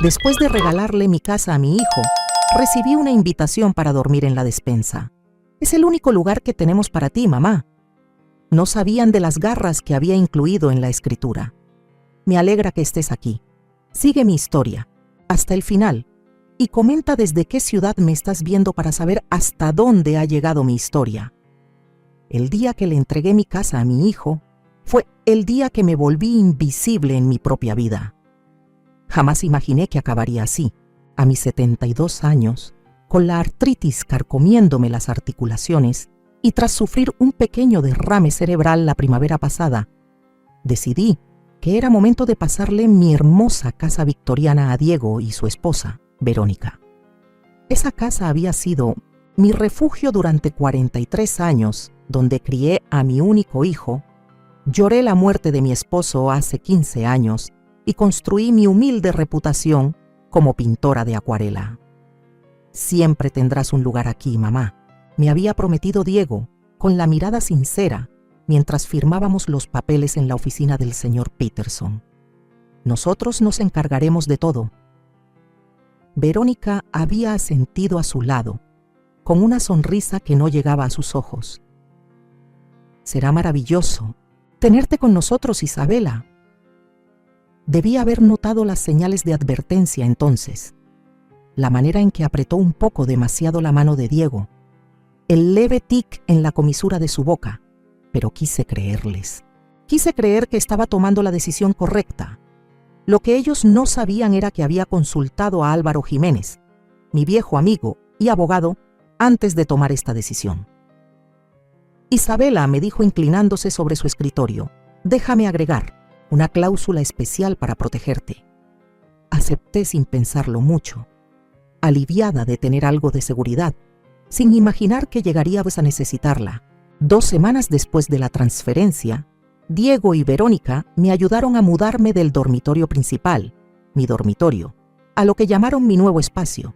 Después de regalarle mi casa a mi hijo, recibí una invitación para dormir en la despensa. Es el único lugar que tenemos para ti, mamá. No sabían de las garras que había incluido en la escritura. Me alegra que estés aquí. Sigue mi historia, hasta el final, y comenta desde qué ciudad me estás viendo para saber hasta dónde ha llegado mi historia. El día que le entregué mi casa a mi hijo, fue el día que me volví invisible en mi propia vida. Jamás imaginé que acabaría así, a mis 72 años, con la artritis carcomiéndome las articulaciones y tras sufrir un pequeño derrame cerebral la primavera pasada, decidí que era momento de pasarle mi hermosa casa victoriana a Diego y su esposa, Verónica. Esa casa había sido mi refugio durante 43 años, donde crié a mi único hijo, lloré la muerte de mi esposo hace 15 años y construí mi humilde reputación como pintora de acuarela. Siempre tendrás un lugar aquí, mamá, me había prometido Diego, con la mirada sincera, mientras firmábamos los papeles en la oficina del señor Peterson. Nosotros nos encargaremos de todo. Verónica había asentido a su lado, con una sonrisa que no llegaba a sus ojos. Será maravilloso tenerte con nosotros, Isabela. Debí haber notado las señales de advertencia entonces, la manera en que apretó un poco demasiado la mano de Diego, el leve tic en la comisura de su boca, pero quise creerles. Quise creer que estaba tomando la decisión correcta. Lo que ellos no sabían era que había consultado a Álvaro Jiménez, mi viejo amigo y abogado, antes de tomar esta decisión. Isabela, me dijo inclinándose sobre su escritorio, déjame agregar una cláusula especial para protegerte. Acepté sin pensarlo mucho, aliviada de tener algo de seguridad, sin imaginar que llegaríamos a necesitarla. 2 semanas después de la transferencia, Diego y Verónica me ayudaron a mudarme del dormitorio principal, mi dormitorio, a lo que llamaron mi nuevo espacio.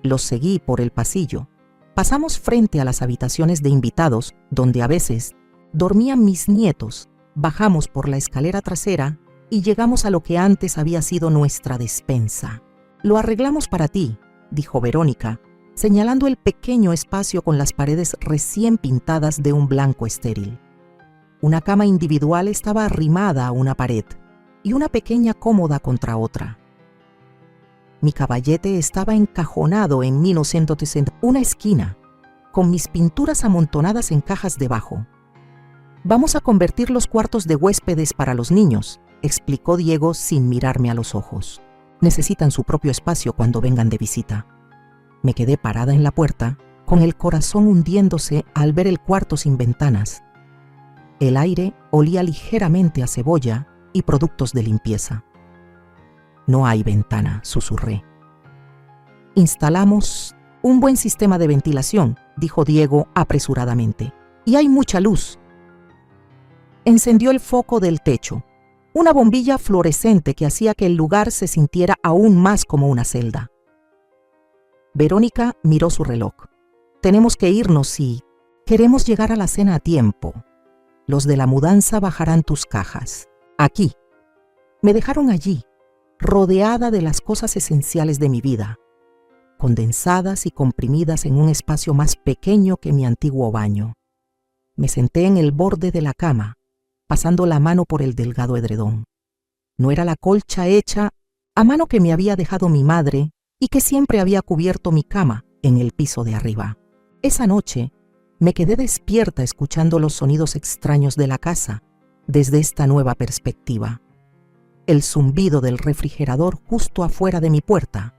Los seguí por el pasillo. Pasamos frente a las habitaciones de invitados, donde a veces dormían mis nietos. Bajamos por la escalera trasera y llegamos a lo que antes había sido nuestra despensa. Lo arreglamos para ti, dijo Verónica, señalando el pequeño espacio con las paredes recién pintadas de un blanco estéril. Una cama individual estaba arrimada a una pared y una pequeña cómoda contra otra. Mi caballete estaba encajonado en 1960, una esquina, con mis pinturas amontonadas en cajas debajo. Vamos a convertir los cuartos de huéspedes para los niños, explicó Diego sin mirarme a los ojos. Necesitan su propio espacio cuando vengan de visita. Me quedé parada en la puerta, con el corazón hundiéndose al ver el cuarto sin ventanas. El aire olía ligeramente a cebolla y productos de limpieza. No hay ventana, susurré. Instalamos un buen sistema de ventilación, dijo Diego apresuradamente, y hay mucha luz. Encendió el foco del techo, una bombilla fluorescente que hacía que el lugar se sintiera aún más como una celda. Verónica miró su reloj. Tenemos que irnos y queremos llegar a la cena a tiempo. Los de la mudanza bajarán tus cajas. Aquí. Me dejaron allí, rodeada de las cosas esenciales de mi vida, condensadas y comprimidas en un espacio más pequeño que mi antiguo baño. Me senté en el borde de la cama, pasando la mano por el delgado edredón. No era la colcha hecha a mano que me había dejado mi madre y que siempre había cubierto mi cama en el piso de arriba. Esa noche me quedé despierta escuchando los sonidos extraños de la casa desde esta nueva perspectiva. El zumbido del refrigerador justo afuera de mi puerta.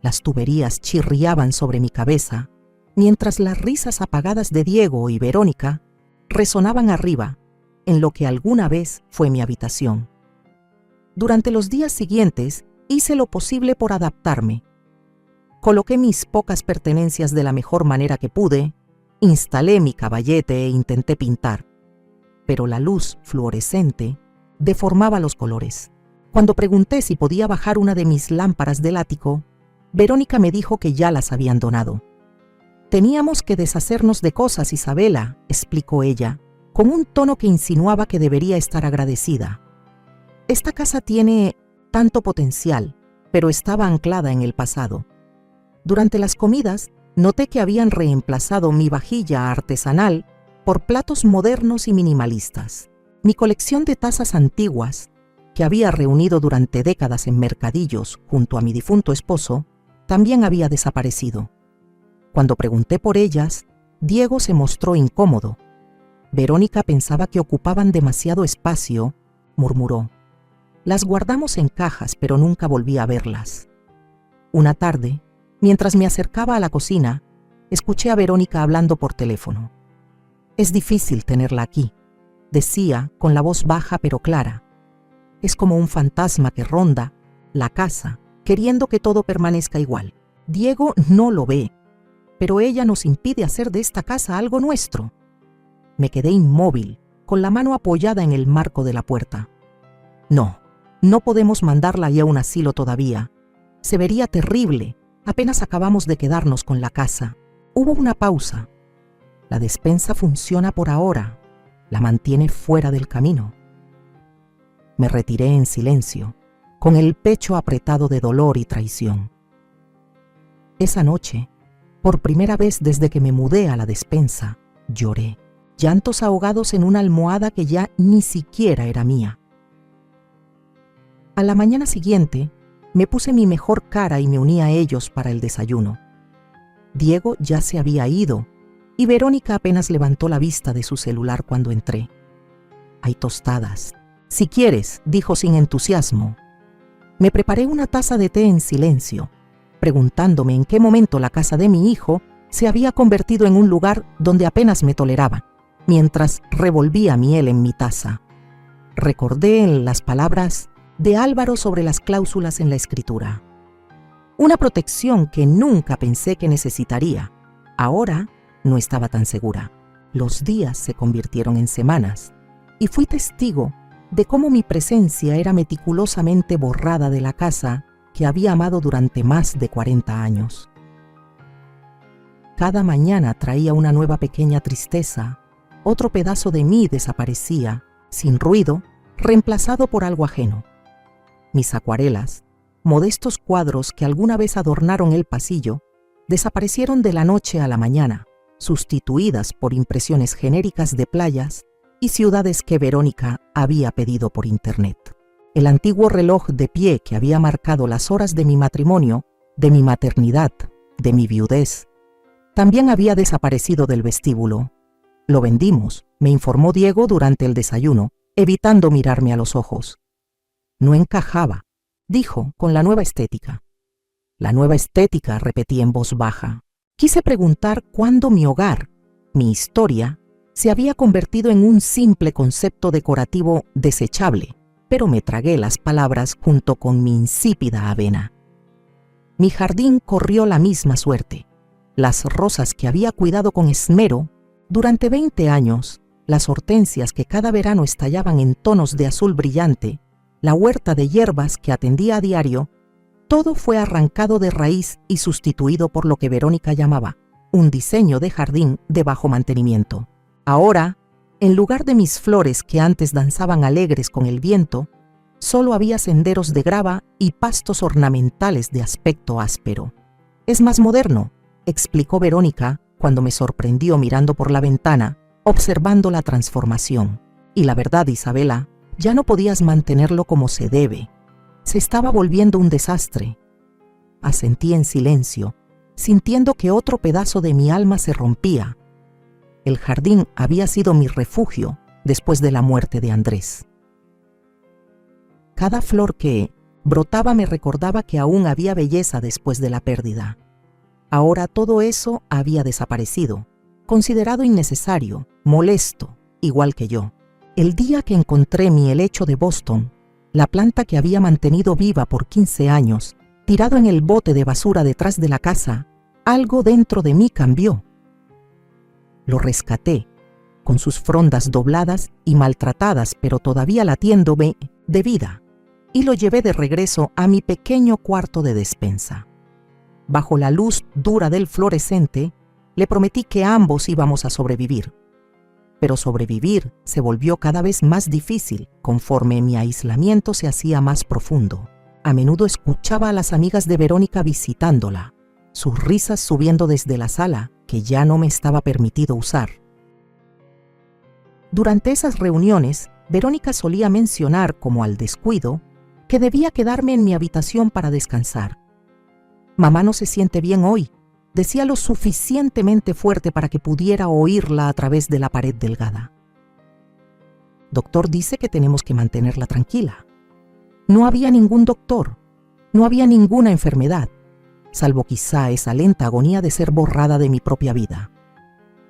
Las tuberías chirriaban sobre mi cabeza, mientras las risas apagadas de Diego y Verónica resonaban arriba, en lo que alguna vez fue mi habitación. Durante los días siguientes hice lo posible por adaptarme. Coloqué mis pocas pertenencias de la mejor manera que pude, instalé mi caballete e intenté pintar, pero la luz fluorescente deformaba los colores. Cuando pregunté si podía bajar una de mis lámparas del ático, Verónica me dijo que ya las habían donado. Teníamos que deshacernos de cosas, Isabela, explicó ella, con un tono que insinuaba que debería estar agradecida. Esta casa tiene tanto potencial, pero estaba anclada en el pasado. Durante las comidas, noté que habían reemplazado mi vajilla artesanal por platos modernos y minimalistas. Mi colección de tazas antiguas, que había reunido durante décadas en mercadillos junto a mi difunto esposo, también había desaparecido. Cuando pregunté por ellas, Diego se mostró incómodo. Verónica pensaba que ocupaban demasiado espacio, murmuró. Las guardamos en cajas, pero nunca volví a verlas. Una tarde, mientras me acercaba a la cocina, escuché a Verónica hablando por teléfono. Es difícil tenerla aquí, decía con la voz baja pero clara. Es como un fantasma que ronda la casa, queriendo que todo permanezca igual. Diego no lo ve, pero ella nos impide hacer de esta casa algo nuestro. Me quedé inmóvil, con la mano apoyada en el marco de la puerta. No podemos mandarla ya a un asilo todavía. Se vería terrible. Apenas acabamos de quedarnos con la casa. Hubo una pausa. La despensa funciona por ahora. La mantiene fuera del camino. Me retiré en silencio, con el pecho apretado de dolor y traición. Esa noche, por primera vez desde que me mudé a la despensa, lloré, llantos ahogados en una almohada que ya ni siquiera era mía. A la mañana siguiente, me puse mi mejor cara y me uní a ellos para el desayuno. Diego ya se había ido y Verónica apenas levantó la vista de su celular cuando entré. Hay tostadas. Si quieres, dijo sin entusiasmo. Me preparé una taza de té en silencio, preguntándome en qué momento la casa de mi hijo se había convertido en un lugar donde apenas me toleraban, mientras revolvía miel en mi taza. Recordé las palabras de Álvaro sobre las cláusulas en la escritura. Una protección que nunca pensé que necesitaría. Ahora no estaba tan segura. Los días se convirtieron en semanas y fui testigo de cómo mi presencia era meticulosamente borrada de la casa que había amado durante más de 40 años. Cada mañana traía una nueva pequeña tristeza. Otro pedazo de mí desaparecía, sin ruido, reemplazado por algo ajeno. Mis acuarelas, modestos cuadros que alguna vez adornaron el pasillo, desaparecieron de la noche a la mañana, sustituidas por impresiones genéricas de playas y ciudades que Verónica había pedido por internet. El antiguo reloj de pie que había marcado las horas de mi matrimonio, de mi maternidad, de mi viudez, también había desaparecido del vestíbulo. Lo vendimos, me informó Diego durante el desayuno, evitando mirarme a los ojos. No encajaba, dijo con la nueva estética. La nueva estética, repetí en voz baja. Quise preguntar cuándo mi hogar, mi historia, se había convertido en un simple concepto decorativo desechable, pero me tragué las palabras junto con mi insípida avena. Mi jardín corrió la misma suerte. Las rosas que había cuidado con esmero durante 20 años, las hortensias que cada verano estallaban en tonos de azul brillante, la huerta de hierbas que atendía a diario, todo fue arrancado de raíz y sustituido por lo que Verónica llamaba un diseño de jardín de bajo mantenimiento. Ahora, en lugar de mis flores que antes danzaban alegres con el viento, solo había senderos de grava y pastos ornamentales de aspecto áspero. Es más moderno, explicó Verónica cuando me sorprendió mirando por la ventana, observando la transformación. Y la verdad, Isabela, ya no podías mantenerlo como se debe. Se estaba volviendo un desastre. Asentí en silencio, sintiendo que otro pedazo de mi alma se rompía. El jardín había sido mi refugio después de la muerte de Andrés. Cada flor que brotaba me recordaba que aún había belleza después de la pérdida. Ahora todo eso había desaparecido, considerado innecesario, molesto, igual que yo. El día que encontré mi helecho de Boston, la planta que había mantenido viva por 15 años, tirado en el bote de basura detrás de la casa, algo dentro de mí cambió. Lo rescaté, con sus frondas dobladas y maltratadas, pero todavía latiéndome de vida, y lo llevé de regreso a mi pequeño cuarto de despensa. Bajo la luz dura del fluorescente, le prometí que ambos íbamos a sobrevivir. Pero sobrevivir se volvió cada vez más difícil conforme mi aislamiento se hacía más profundo. A menudo escuchaba a las amigas de Verónica visitándola, sus risas subiendo desde la sala, que ya no me estaba permitido usar. Durante esas reuniones, Verónica solía mencionar, como al descuido, que debía quedarme en mi habitación para descansar. «Mamá no se siente bien hoy», decía lo suficientemente fuerte para que pudiera oírla a través de la pared delgada. «Doctor dice que tenemos que mantenerla tranquila». No había ningún doctor, no había ninguna enfermedad, salvo quizá esa lenta agonía de ser borrada de mi propia vida.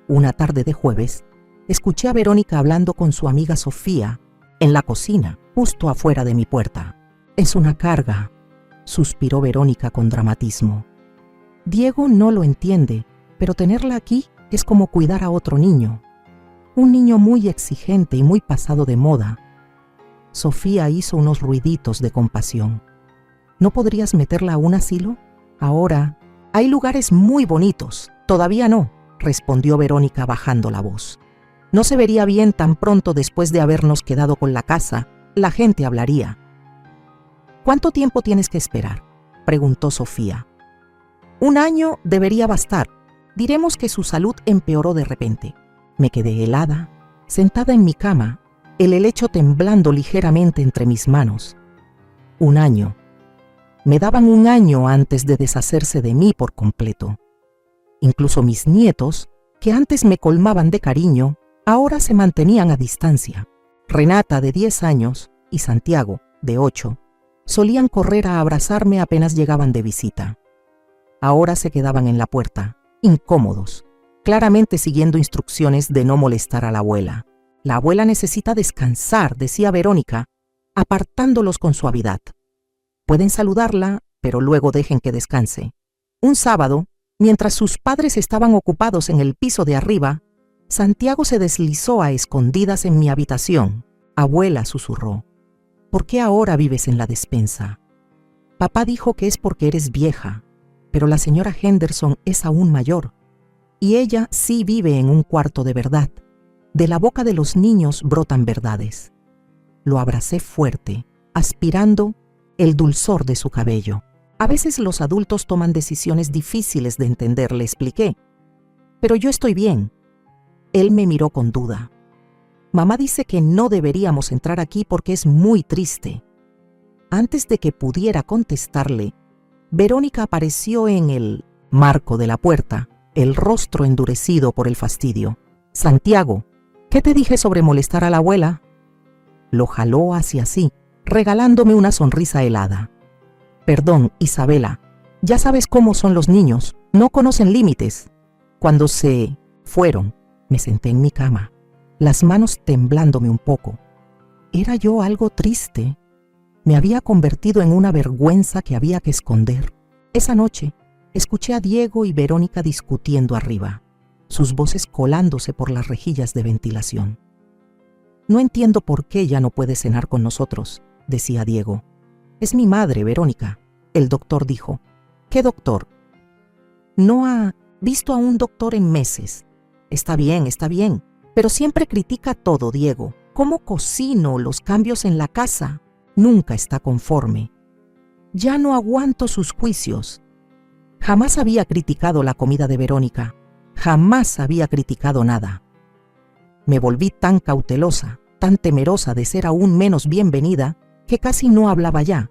Una tarde de jueves, escuché a Verónica hablando con su amiga Sofía en la cocina, justo afuera de mi puerta. «Es una carga», suspiró Verónica con dramatismo. «Diego no lo entiende, pero tenerla aquí es como cuidar a otro niño. Un niño muy exigente y muy pasado de moda». Sofía hizo unos ruiditos de compasión. «¿No podrías meterla a un asilo? Ahora, hay lugares muy bonitos». «Todavía no», respondió Verónica bajando la voz. «No se vería bien tan pronto después de habernos quedado con la casa. La gente hablaría». «¿Cuánto tiempo tienes que esperar?», preguntó Sofía. «1 año debería bastar. Diremos que su salud empeoró de repente». Me quedé helada, sentada en mi cama, el helecho temblando ligeramente entre mis manos. 1 año. Me daban 1 año antes de deshacerse de mí por completo. Incluso mis nietos, que antes me colmaban de cariño, ahora se mantenían a distancia. Renata, de 10 años, y Santiago, de 8, solían correr a abrazarme apenas llegaban de visita. Ahora se quedaban en la puerta, incómodos, claramente siguiendo instrucciones de no molestar a la abuela. «La abuela necesita descansar», decía Verónica, apartándolos con suavidad. «Pueden saludarla, pero luego dejen que descanse». Un sábado, mientras sus padres estaban ocupados en el piso de arriba, Santiago se deslizó a escondidas en mi habitación. «Abuela», susurró, «¿por qué ahora vives en la despensa? Papá dijo que es porque eres vieja, pero la señora Henderson es aún mayor, y ella sí vive en un cuarto de verdad. De la boca de los niños brotan verdades». Lo abracé fuerte, aspirando el dulzor de su cabello. «A veces los adultos toman decisiones difíciles de entender», le expliqué. «Pero yo estoy bien». Él me miró con duda. «Mamá dice que no deberíamos entrar aquí porque es muy triste». Antes de que pudiera contestarle, Verónica apareció en el marco de la puerta, el rostro endurecido por el fastidio. «Santiago, ¿qué te dije sobre molestar a la abuela?». Lo jaló hacia sí, regalándome una sonrisa helada. «Perdón, Isabela, ya sabes cómo son los niños, no conocen límites». Cuando se fueron, me senté en mi cama, las manos temblándome un poco. ¿Era yo algo triste? ¿Me había convertido en una vergüenza que había que esconder? Esa noche, escuché a Diego y Verónica discutiendo arriba, sus voces colándose por las rejillas de ventilación. «No entiendo por qué ya no puede cenar con nosotros», decía Diego. «Es mi madre, Verónica», el doctor dijo. «¿Qué doctor?». «No ha visto a un doctor en meses». Está bien, pero siempre critica todo, Diego. ¿Cómo cocino? Los cambios en la casa. Nunca está conforme. Ya no aguanto sus juicios». Jamás había criticado la comida de Verónica. Jamás había criticado nada. Me volví tan cautelosa, tan temerosa de ser aún menos bienvenida, que casi no hablaba ya.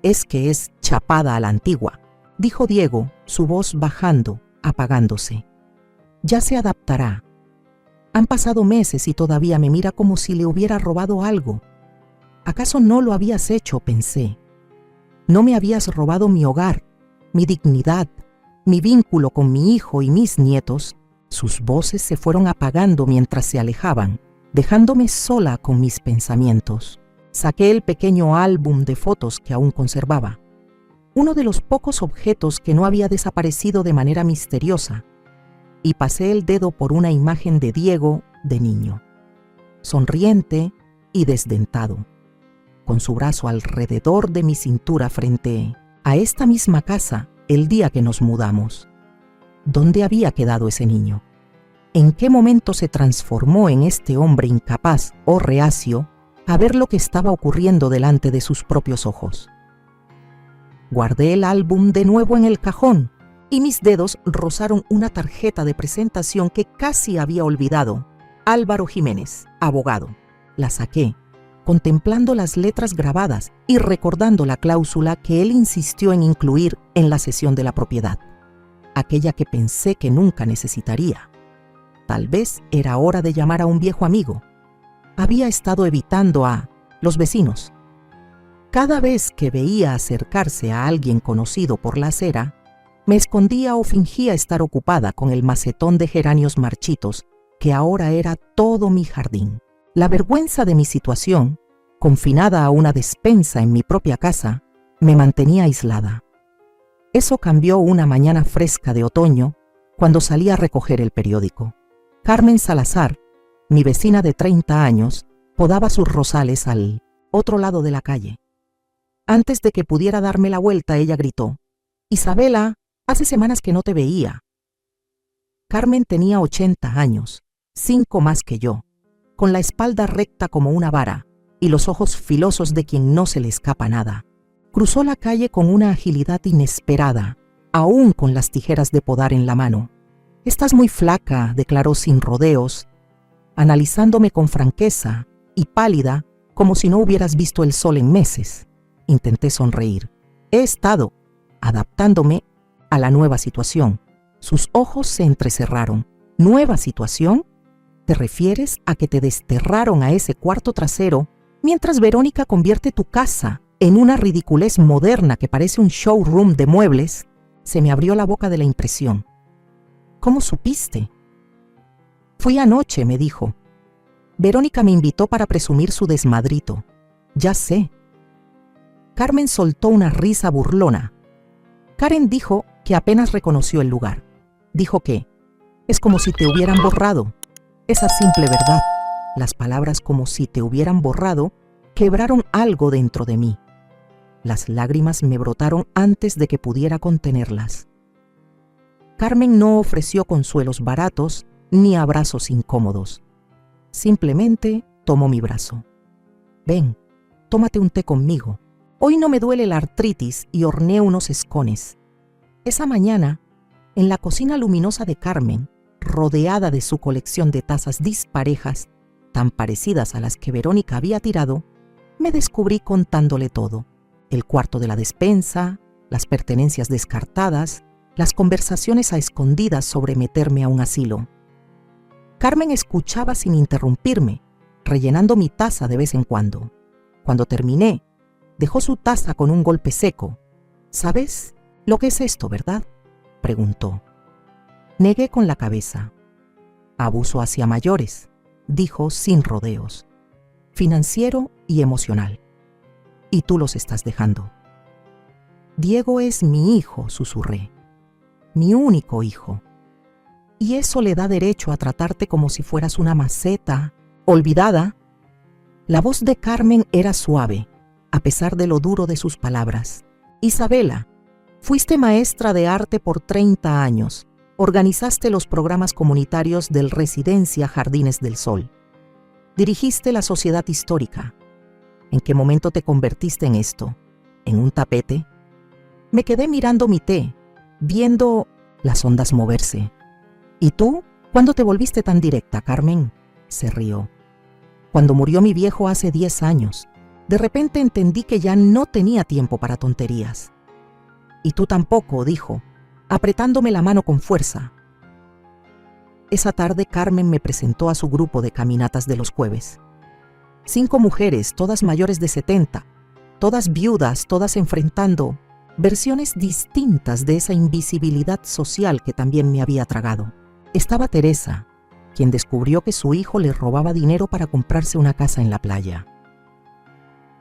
«Es que es chapada a la antigua», dijo Diego, su voz bajando, apagándose. «Ya se adaptará». Han pasado meses y todavía me mira como si le hubiera robado algo. «¿Acaso no lo habías hecho?», pensé. «No me habías robado mi hogar, mi dignidad, mi vínculo con mi hijo y mis nietos». Sus voces se fueron apagando mientras se alejaban, dejándome sola con mis pensamientos. Saqué el pequeño álbum de fotos que aún conservaba, uno de los pocos objetos que no había desaparecido de manera misteriosa, y pasé el dedo por una imagen de Diego de niño, sonriente y desdentado, con su brazo alrededor de mi cintura frente a esta misma casa el día que nos mudamos. ¿Dónde había quedado ese niño? ¿En qué momento se transformó en este hombre incapaz o reacio a ver lo que estaba ocurriendo delante de sus propios ojos? Guardé el álbum de nuevo en el cajón y mis dedos rozaron una tarjeta de presentación que casi había olvidado. Álvaro Jiménez, abogado. La saqué, contemplando las letras grabadas y recordando la cláusula que él insistió en incluir en la cesión de la propiedad, aquella que pensé que nunca necesitaría. Tal vez era hora de llamar a un viejo amigo. Había estado evitando a los vecinos. Cada vez que veía acercarse a alguien conocido por la acera, me escondía o fingía estar ocupada con el macetón de geranios marchitos que ahora era todo mi jardín. La vergüenza de mi situación, confinada a una despensa en mi propia casa, me mantenía aislada. Eso cambió una mañana fresca de otoño cuando salí a recoger el periódico. Carmen Salazar, mi vecina de 30 años, podaba sus rosales al otro lado de la calle. Antes de que pudiera darme la vuelta, ella gritó: «Isabela, hace semanas que no te veía». Carmen tenía 80 años, 5 más que yo, con la espalda recta como una vara y los ojos filosos de quien no se le escapa nada. Cruzó la calle con una agilidad inesperada, aún con las tijeras de podar en la mano. «Estás muy flaca», declaró sin rodeos, analizándome con franqueza y pálida como si no hubieras visto el sol en meses. Intenté sonreír. He estado adaptándome a la nueva situación. Sus ojos se entrecerraron. ¿Nueva situación? ¿Te refieres a que te desterraron a ese cuarto trasero mientras Verónica convierte tu casa en una ridiculez moderna que parece un showroom de muebles? Se me abrió la boca de la impresión. ¿Cómo supiste? Fui anoche, me dijo. Verónica me invitó para presumir su desmadrito. Ya sé. Carmen soltó una risa burlona. Karen dijo que apenas reconoció el lugar. Dijo que es como si te hubieran borrado. Esa simple verdad, las palabras como si te hubieran borrado, quebraron algo dentro de mí. Las lágrimas me brotaron antes de que pudiera contenerlas. Carmen no ofreció consuelos baratos ni abrazos incómodos. Simplemente tomó mi brazo. Ven, tómate un té conmigo. Hoy no me duele la artritis y horneé unos escones. Esa mañana, en la cocina luminosa de Carmen, rodeada de su colección de tazas disparejas, tan parecidas a las que Verónica había tirado, me descubrí contándole todo. El cuarto de la despensa, las pertenencias descartadas, las conversaciones a escondidas sobre meterme a un asilo. Carmen escuchaba sin interrumpirme, rellenando mi taza de vez en cuando. Cuando terminé, dejó su taza con un golpe seco. «¿Sabes lo que es esto, verdad?», preguntó. Negué con la cabeza. «Abuso hacia mayores», dijo sin rodeos. «Financiero y emocional. Y tú los estás dejando». «Diego es mi hijo», susurré. «Mi único hijo. Y eso le da derecho a tratarte como si fueras una maceta, olvidada». La voz de Carmen era suave, a pesar de lo duro de sus palabras. «Isabela, fuiste maestra de arte por 30 años. Organizaste los programas comunitarios del Residencia Jardines del Sol. Dirigiste la Sociedad Histórica. ¿En qué momento te convertiste en esto? ¿En un tapete?». Me quedé mirando mi té, viendo las ondas moverse. «¿Y tú? ¿Cuándo te volviste tan directa, Carmen?», se rió. «Cuando murió mi viejo hace 10 años. De repente entendí que ya no tenía tiempo para tonterías». «Y tú tampoco», dijo, apretándome la mano con fuerza. Esa tarde Carmen me presentó a su grupo de caminatas de los jueves. 5 mujeres, todas mayores de 70, todas viudas, todas enfrentando versiones distintas de esa invisibilidad social que también me había tragado. Estaba Teresa, quien descubrió que su hijo le robaba dinero para comprarse una casa en la playa.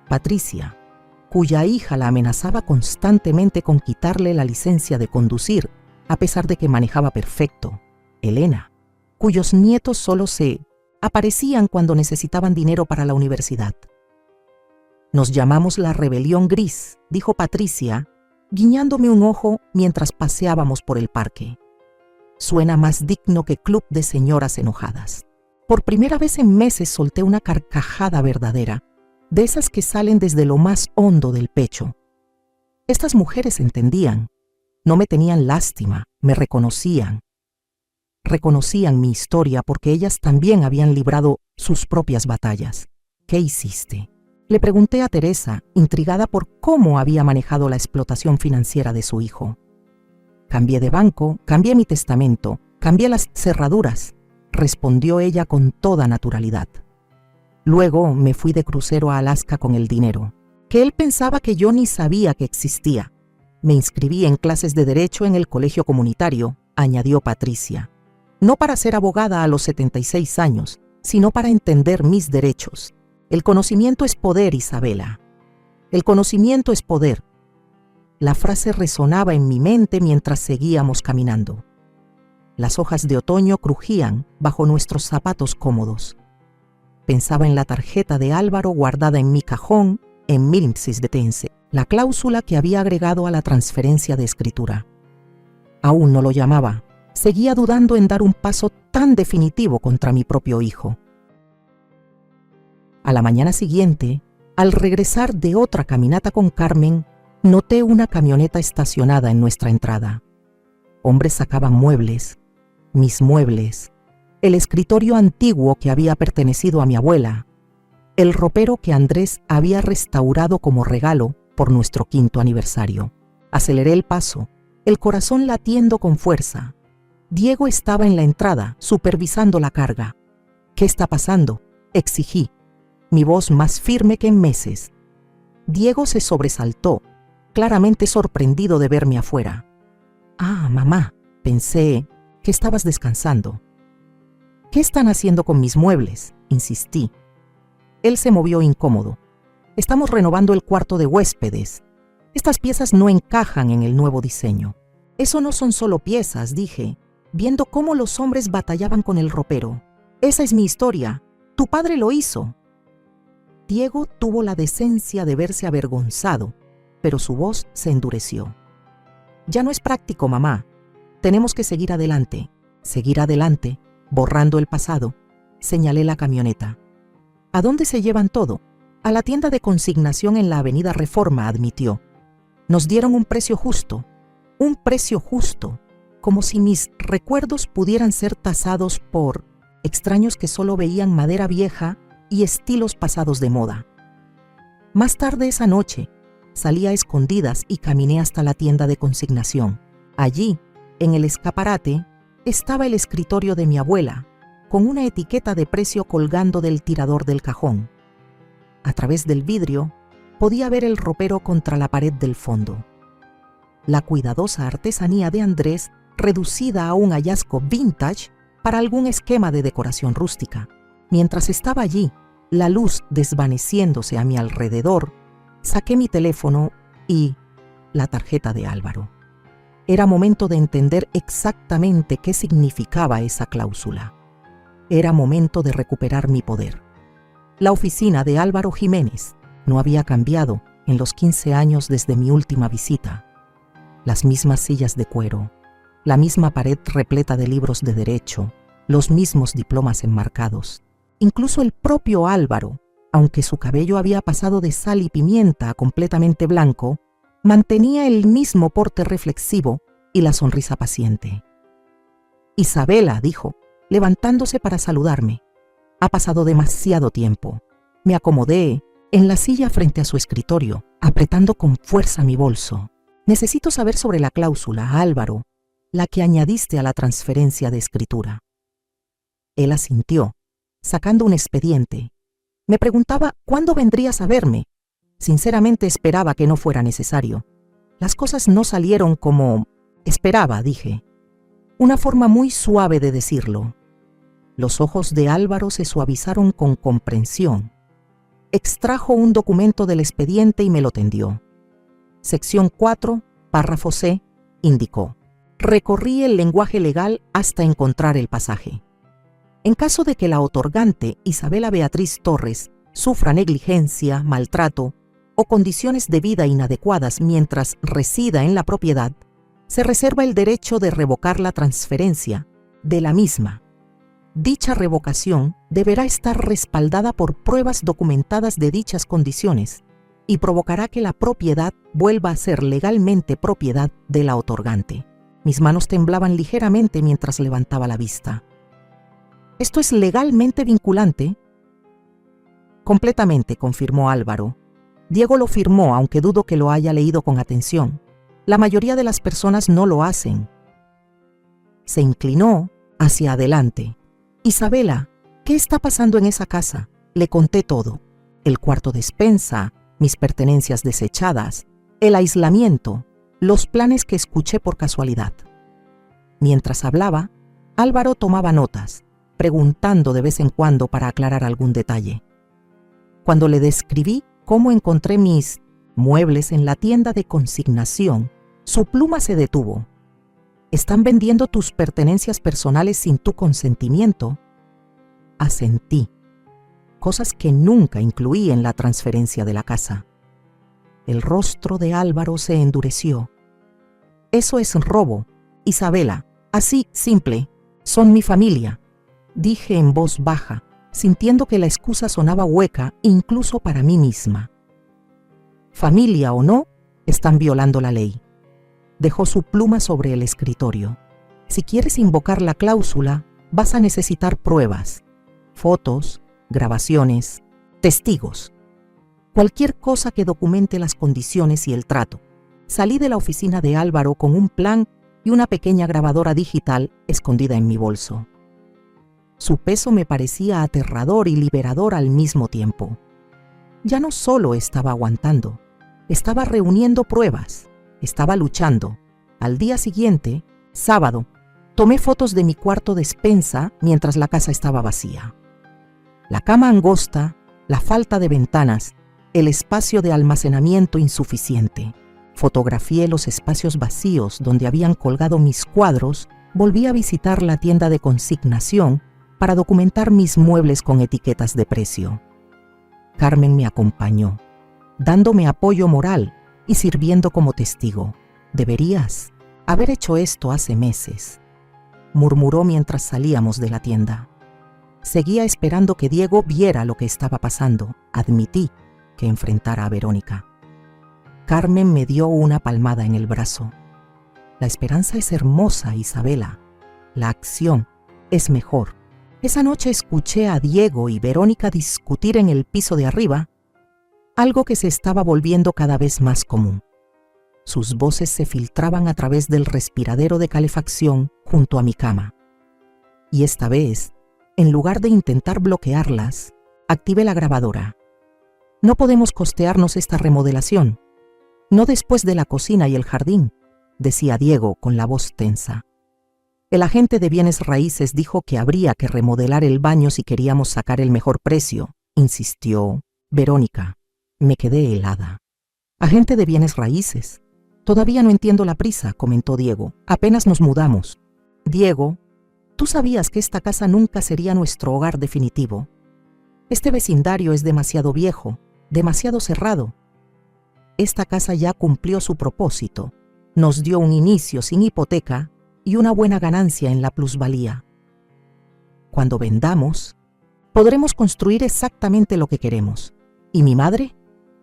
Patricia, cuya hija la amenazaba constantemente con quitarle la licencia de conducir, a pesar de que manejaba perfecto. Elena, cuyos nietos solo se aparecían cuando necesitaban dinero para la universidad. «Nos llamamos la Rebelión Gris», dijo Patricia, guiñándome un ojo mientras paseábamos por el parque. «Suena más digno que club de señoras enojadas». Por primera vez en meses solté una carcajada verdadera, de esas que salen desde lo más hondo del pecho. Estas mujeres entendían, no me tenían lástima, me reconocían. Reconocían mi historia porque ellas también habían librado sus propias batallas. ¿Qué hiciste? Le pregunté a Teresa, intrigada por cómo había manejado la explotación financiera de su hijo. Cambié de banco, cambié mi testamento, cambié las cerraduras, respondió ella con toda naturalidad. Luego me fui de crucero a Alaska con el dinero, que él pensaba que yo ni sabía que existía. Me inscribí en clases de derecho en el colegio comunitario, añadió Patricia. No para ser abogada a los 76 años, sino para entender mis derechos. El conocimiento es poder, Isabela. El conocimiento es poder. La frase resonaba en mi mente mientras seguíamos caminando. Las hojas de otoño crujían bajo nuestros zapatos cómodos. Pensaba en la tarjeta de Álvaro guardada en mi cajón en Milmsis de Tense, la cláusula que había agregado a la transferencia de escritura. Aún no lo llamaba. Seguía dudando en dar un paso tan definitivo contra mi propio hijo. A la mañana siguiente, al regresar de otra caminata con Carmen, noté una camioneta estacionada en nuestra entrada. Hombres sacaban muebles, mis muebles, el escritorio antiguo que había pertenecido a mi abuela, el ropero que Andrés había restaurado como regalo por nuestro 5º aniversario. Aceleré el paso, el corazón latiendo con fuerza. Diego estaba en la entrada, supervisando la carga. ¿Qué está pasando?, exigí, mi voz más firme que en meses. Diego se sobresaltó, claramente sorprendido de verme afuera. «Ah, mamá», pensé que estabas descansando. «¿Qué están haciendo con mis muebles?», insistí. Él se movió incómodo. «Estamos renovando el cuarto de huéspedes. Estas piezas no encajan en el nuevo diseño». «Eso no son solo piezas», dije, viendo cómo los hombres batallaban con el ropero. «Esa es mi historia. Tu padre lo hizo». Diego tuvo la decencia de verse avergonzado, pero su voz se endureció. «Ya no es práctico, mamá. Tenemos que seguir adelante». Seguir adelante, borrando el pasado, señalé la camioneta. «¿A dónde se llevan todo?». «A la tienda de consignación en la Avenida Reforma», admitió. «Nos dieron un precio justo, como si mis recuerdos pudieran ser tasados por extraños que solo veían madera vieja y estilos pasados de moda». Más tarde esa noche, salí a escondidas y caminé hasta la tienda de consignación. Allí, en el escaparate, estaba el escritorio de mi abuela, con una etiqueta de precio colgando del tirador del cajón. A través del vidrio, podía ver el ropero contra la pared del fondo. La cuidadosa artesanía de Andrés, reducida a un hallazgo vintage para algún esquema de decoración rústica. Mientras estaba allí, la luz desvaneciéndose a mi alrededor, saqué mi teléfono y la tarjeta de Álvaro. Era momento de entender exactamente qué significaba esa cláusula. Era momento de recuperar mi poder. La oficina de Álvaro Jiménez no había cambiado en los 15 años desde mi última visita. Las mismas sillas de cuero, la misma pared repleta de libros de derecho, los mismos diplomas enmarcados. Incluso el propio Álvaro, aunque su cabello había pasado de sal y pimienta a completamente blanco, mantenía el mismo porte reflexivo y la sonrisa paciente. «Isabela», dijo, levantándose para saludarme. «Ha pasado demasiado tiempo». Me acomodé en la silla frente a su escritorio, apretando con fuerza mi bolso. «Necesito saber sobre la cláusula, Álvaro, la que añadiste a la transferencia de escritura». Él asintió, sacando un expediente. Me preguntaba cuándo vendrías a verme. Sinceramente esperaba que no fuera necesario. Las cosas no salieron como esperaba, dije. Una forma muy suave de decirlo. Los ojos de Álvaro se suavizaron con comprensión. Extrajo un documento del expediente y me lo tendió. Sección 4, párrafo C, indicó. Recorrí el lenguaje legal hasta encontrar el pasaje. En caso de que la otorgante, Isabela Beatriz Torres, sufra negligencia, maltrato o condiciones de vida inadecuadas mientras resida en la propiedad, se reserva el derecho de revocar la transferencia de la misma. Dicha revocación deberá estar respaldada por pruebas documentadas de dichas condiciones y provocará que la propiedad vuelva a ser legalmente propiedad de la otorgante. Mis manos temblaban ligeramente mientras levantaba la vista. ¿Esto es legalmente vinculante? Completamente, confirmó Álvaro. Diego lo firmó, aunque dudo que lo haya leído con atención. La mayoría de las personas no lo hacen. Se inclinó hacia adelante. Isabela, ¿qué está pasando en esa casa? Le conté todo. El cuarto despensa, mis pertenencias desechadas, el aislamiento, los planes que escuché por casualidad. Mientras hablaba, Álvaro tomaba notas, preguntando de vez en cuando para aclarar algún detalle. Cuando le describí cómo encontré mis muebles en la tienda de consignación, su pluma se detuvo. ¿Están vendiendo tus pertenencias personales sin tu consentimiento? Asentí. Cosas que nunca incluí en la transferencia de la casa. El rostro de Álvaro se endureció. Eso es robo, Isabela, así, simple. Son mi familia, dije en voz baja, sintiendo que la excusa sonaba hueca incluso para mí misma. Familia o no, están violando la ley. Dejó su pluma sobre el escritorio. Si quieres invocar la cláusula, vas a necesitar pruebas, fotos, grabaciones, testigos. Cualquier cosa que documente las condiciones y el trato. Salí de la oficina de Álvaro con un plan y una pequeña grabadora digital escondida en mi bolso. Su peso me parecía aterrador y liberador al mismo tiempo. Ya no solo estaba aguantando, estaba reuniendo pruebas, estaba luchando. Al día siguiente, sábado, tomé fotos de mi cuarto despensa mientras la casa estaba vacía. La cama angosta, la falta de ventanas, el espacio de almacenamiento insuficiente. Fotografié los espacios vacíos donde habían colgado mis cuadros. Volví a visitar la tienda de consignación para documentar mis muebles con etiquetas de precio. Carmen me acompañó, dándome apoyo moral y sirviendo como testigo. Deberías haber hecho esto hace meses, murmuró mientras salíamos de la tienda. Seguía esperando que Diego viera lo que estaba pasando. Admití que enfrentara a Verónica. Carmen me dio una palmada en el brazo. La esperanza es hermosa, Isabela. La acción es mejor. Esa noche escuché a Diego y Verónica discutir en el piso de arriba, algo que se estaba volviendo cada vez más común. Sus voces se filtraban a través del respiradero de calefacción junto a mi cama. Y esta vez, en lugar de intentar bloquearlas, activé la grabadora. No podemos costearnos esta remodelación. No después de la cocina y el jardín, decía Diego con la voz tensa. El agente de bienes raíces dijo que habría que remodelar el baño si queríamos sacar el mejor precio, insistió Verónica. Me quedé helada. Agente de bienes raíces. Todavía no entiendo la prisa, comentó Diego. Apenas nos mudamos. Diego, tú sabías que esta casa nunca sería nuestro hogar definitivo. Este vecindario es demasiado viejo, demasiado cerrado. Esta casa ya cumplió su propósito. Nos dio un inicio sin hipoteca y una buena ganancia en la plusvalía. Cuando vendamos, podremos construir exactamente lo que queremos. ¿Y mi madre?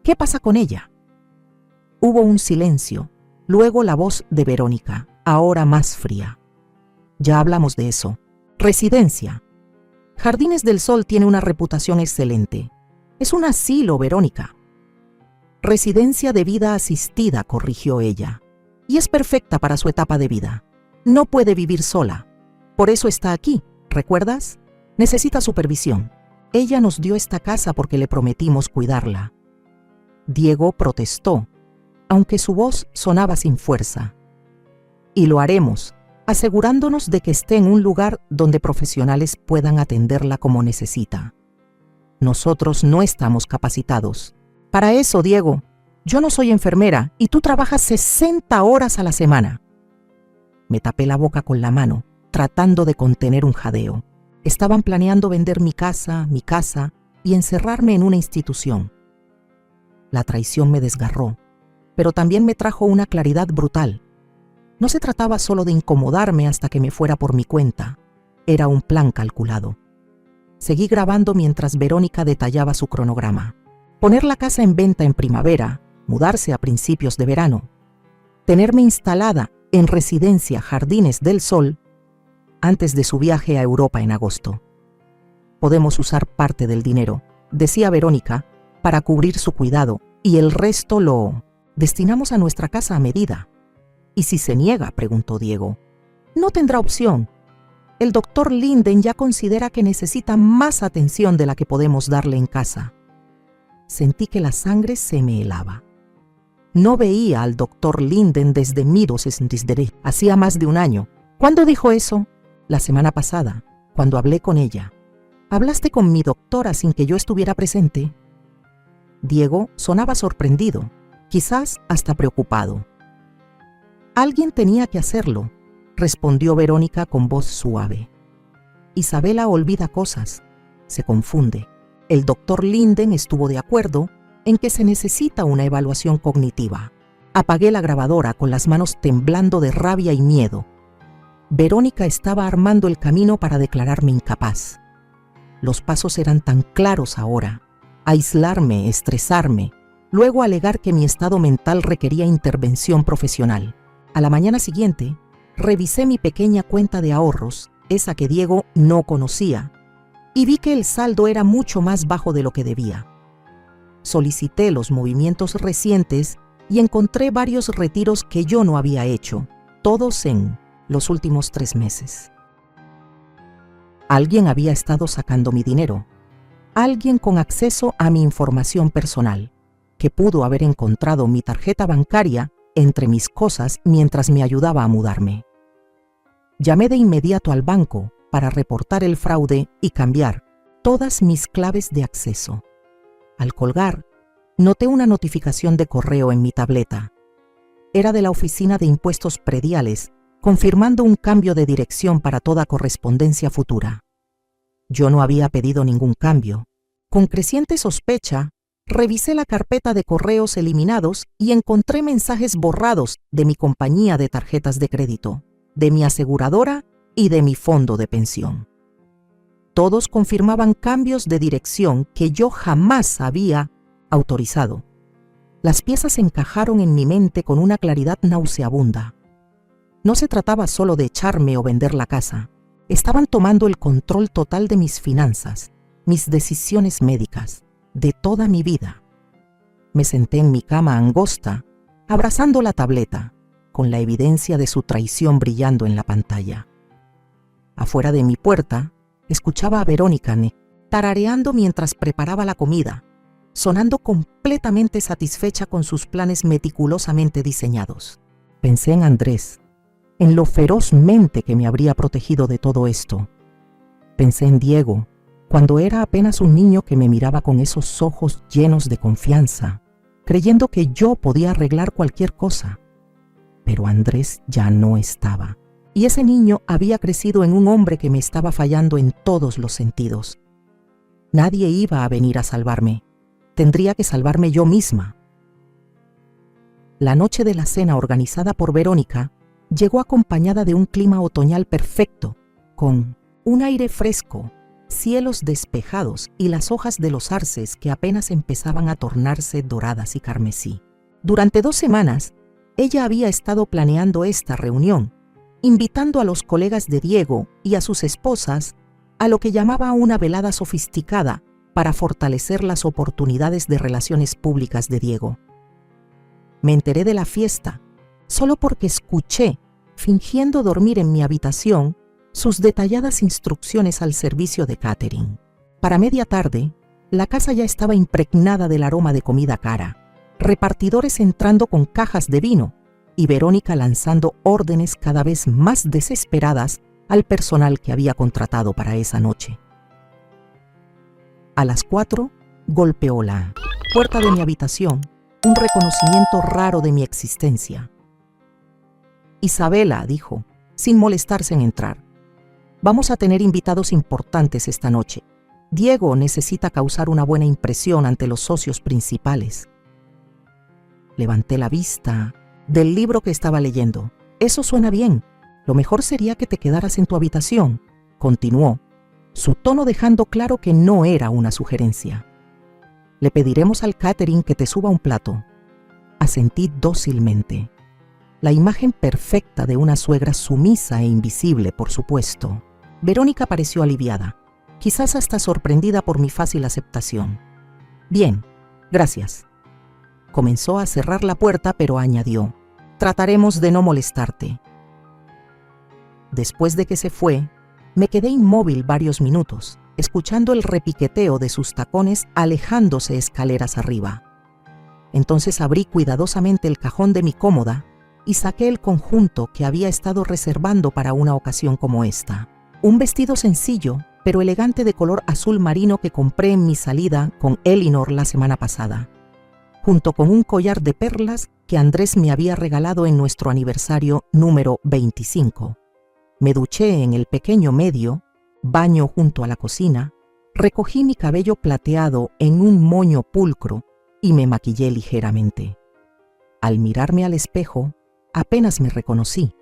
¿Qué pasa con ella? Hubo un silencio, luego la voz de Verónica, ahora más fría. Ya hablamos de eso. Residencia. Jardines del Sol tiene una reputación excelente. Es un asilo, Verónica. Residencia de vida asistida, corrigió ella. Y es perfecta para su etapa de vida. No puede vivir sola. Por eso está aquí, ¿recuerdas? Necesita supervisión. Ella nos dio esta casa porque le prometimos cuidarla. Diego protestó, aunque su voz sonaba sin fuerza. Y lo haremos, asegurándonos de que esté en un lugar donde profesionales puedan atenderla como necesita. Nosotros no estamos capacitados. Para eso, Diego, yo no soy enfermera y tú trabajas 60 horas a la semana. Me tapé la boca con la mano, tratando de contener un jadeo. Estaban planeando vender mi casa y encerrarme en una institución. La traición me desgarró, pero también me trajo una claridad brutal. No se trataba solo de incomodarme hasta que me fuera por mi cuenta. Era un plan calculado. Seguí grabando mientras Verónica detallaba su cronograma. poner la casa en venta en primavera, mudarse a principios de verano, tenerme instalada en residencia Jardines del Sol antes de su viaje a Europa en agosto. Podemos usar parte del dinero, decía Verónica, para cubrir su cuidado, y el resto lo destinamos a nuestra casa a medida. ¿Y si se niega?, preguntó Diego. No tendrá opción. El doctor Linden ya considera que necesita más atención de la que podemos darle en casa. Sentí que la sangre se me helaba. No veía al doctor Linden desde 1963, hacía más de un año. ¿Cuándo dijo eso? La semana pasada, cuando hablé con ella. ¿Hablaste con mi doctora sin que yo estuviera presente? Diego sonaba sorprendido, quizás hasta preocupado. Alguien tenía que hacerlo, respondió Verónica con voz suave. Isabela olvida cosas, se confunde. El doctor Linden estuvo de acuerdo en que se necesita una evaluación cognitiva. Apagué la grabadora con las manos temblando de rabia y miedo. Verónica estaba armando el camino para declararme incapaz. Los pasos eran tan claros ahora. Aislarme, estresarme, luego alegar que mi estado mental requería intervención profesional. A la mañana siguiente, revisé mi pequeña cuenta de ahorros, esa que Diego no conocía, y vi que el saldo era mucho más bajo de lo que debía. Solicité los movimientos recientes y encontré varios retiros que yo no había hecho, todos en los últimos 3 meses. Alguien había estado sacando mi dinero, alguien con acceso a mi información personal, que pudo haber encontrado mi tarjeta bancaria entre mis cosas mientras me ayudaba a mudarme. Llamé de inmediato al banco para reportar el fraude y cambiar todas mis claves de acceso. Al colgar, noté una notificación de correo en mi tableta. Era de la Oficina de Impuestos Prediales, confirmando un cambio de dirección para toda correspondencia futura. Yo no había pedido ningún cambio. Con creciente sospecha, revisé la carpeta de correos eliminados y encontré mensajes borrados de mi compañía de tarjetas de crédito, de mi aseguradora y de mi fondo de pensión. Todos confirmaban cambios de dirección que yo jamás había autorizado. Las piezas encajaron en mi mente con una claridad nauseabunda. No se trataba solo de echarme o vender la casa. Estaban tomando el control total de mis finanzas, mis decisiones médicas, de toda mi vida. Me senté en mi cama angosta, abrazando la tableta, con la evidencia de su traición brillando en la pantalla. Afuera de mi puerta, escuchaba a Verónica tarareando mientras preparaba la comida, sonando completamente satisfecha con sus planes meticulosamente diseñados. Pensé en Andrés, en lo ferozmente que me habría protegido de todo esto. Pensé en Diego, cuando era apenas un niño que me miraba con esos ojos llenos de confianza, creyendo que yo podía arreglar cualquier cosa. Pero Andrés ya no estaba, y ese niño había crecido en un hombre que me estaba fallando en todos los sentidos. Nadie iba a venir a salvarme. Tendría que salvarme yo misma. La noche de la cena organizada por Verónica llegó acompañada de un clima otoñal perfecto, con un aire fresco, cielos despejados y las hojas de los arces que apenas empezaban a tornarse doradas y carmesí. Durante 2 semanas, ella había estado planeando esta reunión, invitando a los colegas de Diego y a sus esposas a lo que llamaba una velada sofisticada para fortalecer las oportunidades de relaciones públicas de Diego. Me enteré de la fiesta solo porque escuché, fingiendo dormir en mi habitación, sus detalladas instrucciones al servicio de catering. Para media tarde, la casa ya estaba impregnada del aroma de comida cara, repartidores entrando con cajas de vino y Verónica lanzando órdenes cada vez más desesperadas al personal que había contratado para esa noche. A las 4, golpeó la puerta de mi habitación, un reconocimiento raro de mi existencia. Isabela, dijo, sin molestarse en entrar. Vamos a tener invitados importantes esta noche. Diego necesita causar una buena impresión ante los socios principales. Levanté la vista del libro que estaba leyendo. Eso suena bien. Lo mejor sería que te quedaras en tu habitación, continuó, su tono dejando claro que no era una sugerencia. Le pediremos al catering que te suba un plato. Asentí dócilmente. La imagen perfecta de una suegra sumisa e invisible, por supuesto. Verónica pareció aliviada, quizás hasta sorprendida por mi fácil aceptación. Bien, gracias. Comenzó a cerrar la puerta, pero añadió: trataremos de no molestarte. Después de que se fue, me quedé inmóvil varios minutos, escuchando el repiqueteo de sus tacones alejándose escaleras arriba. Entonces abrí cuidadosamente el cajón de mi cómoda y saqué el conjunto que había estado reservando para una ocasión como esta. Un vestido sencillo, pero elegante de color azul marino que compré en mi salida con Elinor la semana pasada, junto con un collar de perlas que Andrés me había regalado en nuestro aniversario número 25. Me duché en el pequeño medio, baño junto a la cocina, recogí mi cabello plateado en un moño pulcro y me maquillé ligeramente. Al mirarme al espejo, apenas me reconocí.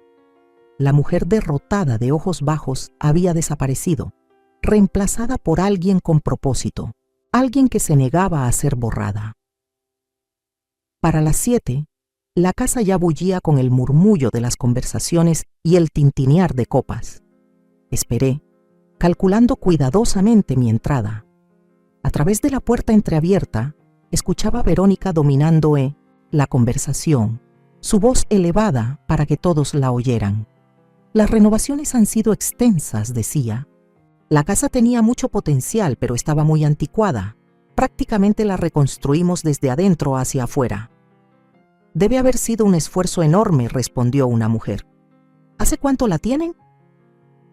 La mujer derrotada de ojos bajos había desaparecido, reemplazada por alguien con propósito, alguien que se negaba a ser borrada. Para las 7, la casa ya bullía con el murmullo de las conversaciones y el tintinear de copas. Esperé, calculando cuidadosamente mi entrada. A través de la puerta entreabierta, escuchaba a Verónica dominando la conversación, su voz elevada para que todos la oyeran. Las renovaciones han sido extensas, decía. La casa tenía mucho potencial, pero estaba muy anticuada. Prácticamente la reconstruimos desde adentro hacia afuera. Debe haber sido un esfuerzo enorme, respondió una mujer. ¿Hace cuánto la tienen?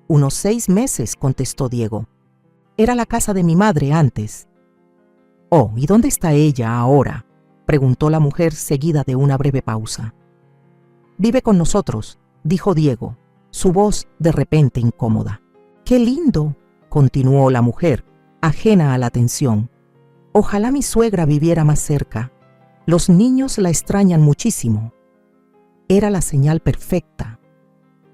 Unos 6 meses, contestó Diego. Era la casa de mi madre antes. Oh, ¿y dónde está ella ahora?, preguntó la mujer seguida de una breve pausa. Vive con nosotros, dijo Diego, su voz de repente incómoda. ¡Qué lindo!, continuó la mujer, ajena a la atención. Ojalá mi suegra viviera más cerca. Los niños la extrañan muchísimo. Era la señal perfecta.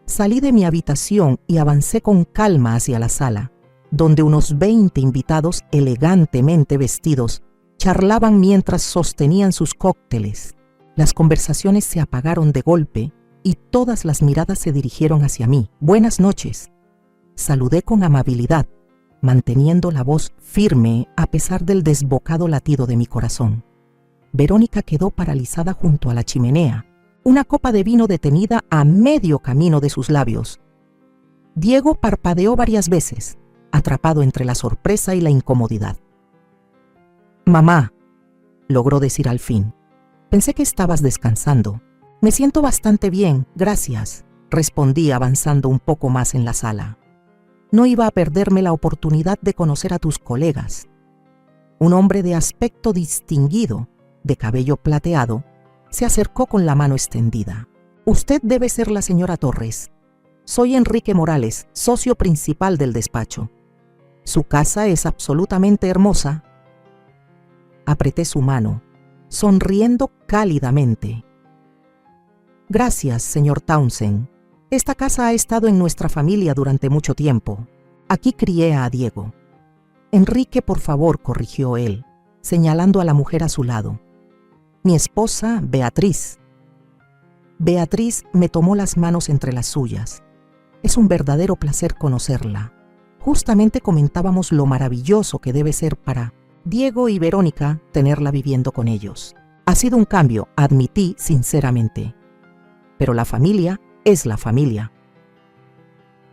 Salí de mi habitación y avancé con calma hacia la sala, donde unos 20 invitados elegantemente vestidos charlaban mientras sostenían sus cócteles. Las conversaciones se apagaron de golpe y todas las miradas se dirigieron hacia mí. Buenas noches. Saludé con amabilidad, manteniendo la voz firme a pesar del desbocado latido de mi corazón. Verónica quedó paralizada junto a la chimenea, una copa de vino detenida a medio camino de sus labios. Diego parpadeó varias veces, atrapado entre la sorpresa y la incomodidad. «Mamá», logró decir al fin, «pensé que estabas descansando». «Me siento bastante bien, gracias», respondí avanzando un poco más en la sala. No iba a perderme la oportunidad de conocer a tus colegas. Un hombre de aspecto distinguido, de cabello plateado, se acercó con la mano extendida. «Usted debe ser la señora Torres. Soy Enrique Morales, socio principal del despacho. Su casa es absolutamente hermosa». Apreté su mano, sonriendo cálidamente. «Gracias, señor Townsend. Esta casa ha estado en nuestra familia durante mucho tiempo. Aquí crié a Diego». «Enrique, por favor», corrigió él, señalando a la mujer a su lado. «Mi esposa, Beatriz». Beatriz me tomó las manos entre las suyas. Es un verdadero placer conocerla. Justamente comentábamos lo maravilloso que debe ser para Diego y Verónica tenerla viviendo con ellos. Ha sido un cambio, admití sinceramente. Pero la familia es la familia.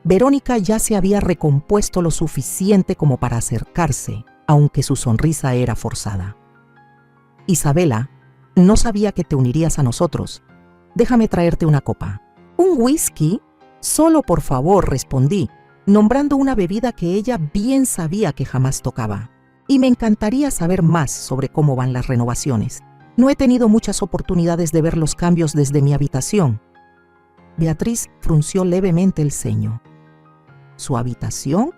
Verónica ya se había recompuesto lo suficiente como para acercarse, aunque su sonrisa era forzada. «Isabela, no sabía que te unirías a nosotros. Déjame traerte una copa». «¿Un whisky?» «Solo, por favor», respondí, nombrando una bebida que ella bien sabía que jamás tocaba. «Y me encantaría saber más sobre cómo van las renovaciones. No he tenido muchas oportunidades de ver los cambios desde mi habitación». Beatriz frunció levemente el ceño. ¿Su habitación?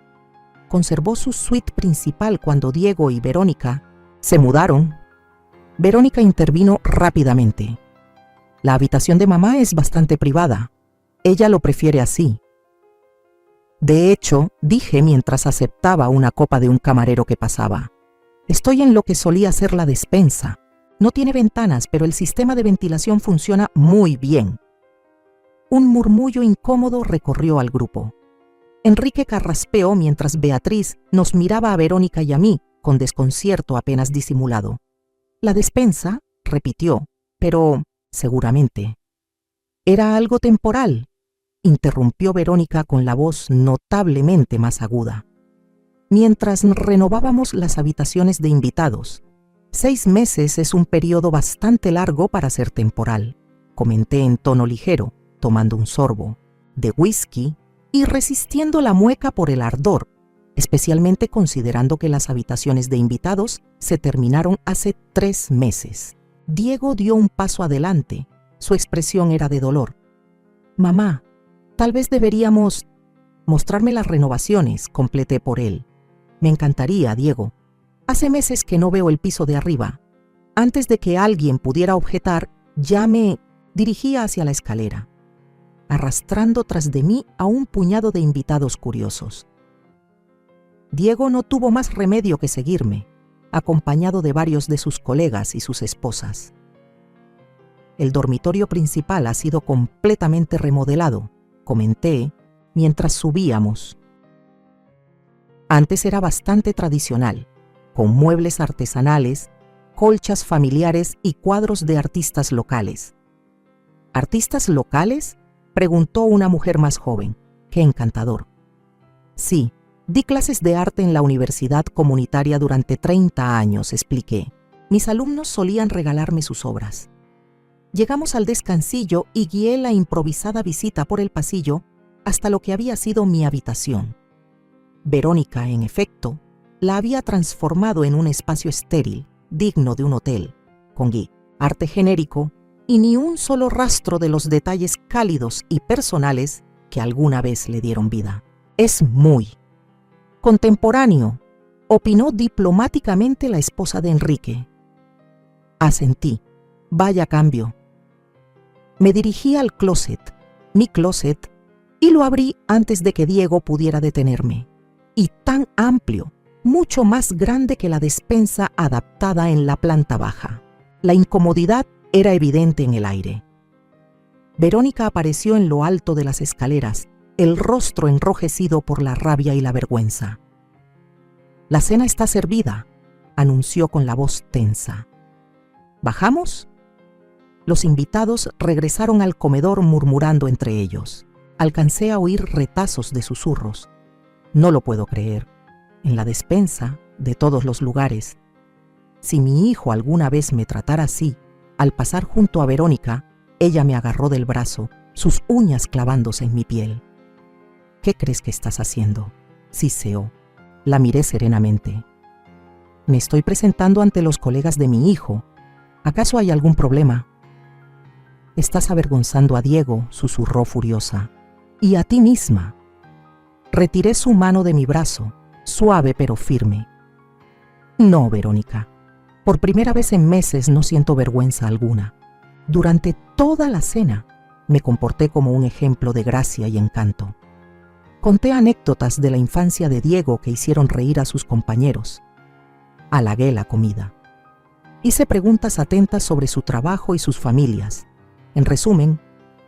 Conservó su suite principal cuando Diego y Verónica se mudaron. Verónica intervino rápidamente. «La habitación de mamá es bastante privada. Ella lo prefiere así». De hecho, dije mientras aceptaba una copa de un camarero que pasaba, Estoy en lo que solía ser la despensa. No tiene ventanas, pero el sistema de ventilación funciona muy bien. Un murmullo incómodo recorrió al grupo. Enrique carraspeó mientras Beatriz nos miraba a Verónica y a mí con desconcierto apenas disimulado. La despensa, repitió, pero seguramente. Era algo temporal, interrumpió Verónica con la voz notablemente más aguda. Mientras renovábamos las habitaciones de invitados. 6 meses es un periodo bastante largo para ser temporal, comenté en tono ligero, tomando un sorbo de whisky y resistiendo la mueca por el ardor, especialmente considerando que las habitaciones de invitados se terminaron hace 3 meses. Diego dio un paso adelante. Su expresión era de dolor. Mamá, tal vez deberíamos mostrarme las renovaciones, completé por él. Me encantaría, Diego. Hace meses que no veo el piso de arriba. Antes de que alguien pudiera objetar, ya me dirigía hacia la escalera, arrastrando tras de mí a un puñado de invitados curiosos. Diego no tuvo más remedio que seguirme, acompañado de varios de sus colegas y sus esposas. El dormitorio principal ha sido completamente remodelado, comenté mientras subíamos. Antes era bastante tradicional, con muebles artesanales, colchas familiares y cuadros de artistas locales. ¿Artistas locales?, preguntó una mujer más joven. ¡Qué encantador! Sí, di clases de arte en la universidad comunitaria durante 30 años, expliqué. Mis alumnos solían regalarme sus obras. Llegamos al descansillo y guié la improvisada visita por el pasillo hasta lo que había sido mi habitación. Verónica, en efecto, la había transformado en un espacio estéril, digno de un hotel, con arte genérico y ni un solo rastro de los detalles cálidos y personales que alguna vez le dieron vida. Es muy contemporáneo, opinó diplomáticamente la esposa de Enrique. Asentí. Vaya cambio. Me dirigí al closet, mi closet, y lo abrí antes de que Diego pudiera detenerme. Y tan amplio, mucho más grande que la despensa adaptada en la planta baja. La incomodidad era evidente en el aire. Verónica apareció en lo alto de las escaleras, el rostro enrojecido por la rabia y la vergüenza. «La cena está servida», anunció con la voz tensa. «¿Bajamos?» Los invitados regresaron al comedor murmurando entre ellos. Alcancé a oír retazos de susurros. No lo puedo creer. En la despensa, de todos los lugares. Si mi hijo alguna vez me tratara así, al pasar junto a Verónica, ella me agarró del brazo, sus uñas clavándose en mi piel. «¿Qué crees que estás haciendo?», siseó. La miré serenamente. «Me estoy presentando ante los colegas de mi hijo. ¿Acaso hay algún problema?» «Estás avergonzando a Diego», susurró furiosa. «Y a ti misma». Retiré su mano de mi brazo, suave pero firme. «No, Verónica. Por primera vez en meses no siento vergüenza alguna. Durante toda la cena me comporté como un ejemplo de gracia y encanto. Conté anécdotas de la infancia de Diego que hicieron reír a sus compañeros. Halagué la comida. Hice preguntas atentas sobre su trabajo y sus familias. En resumen,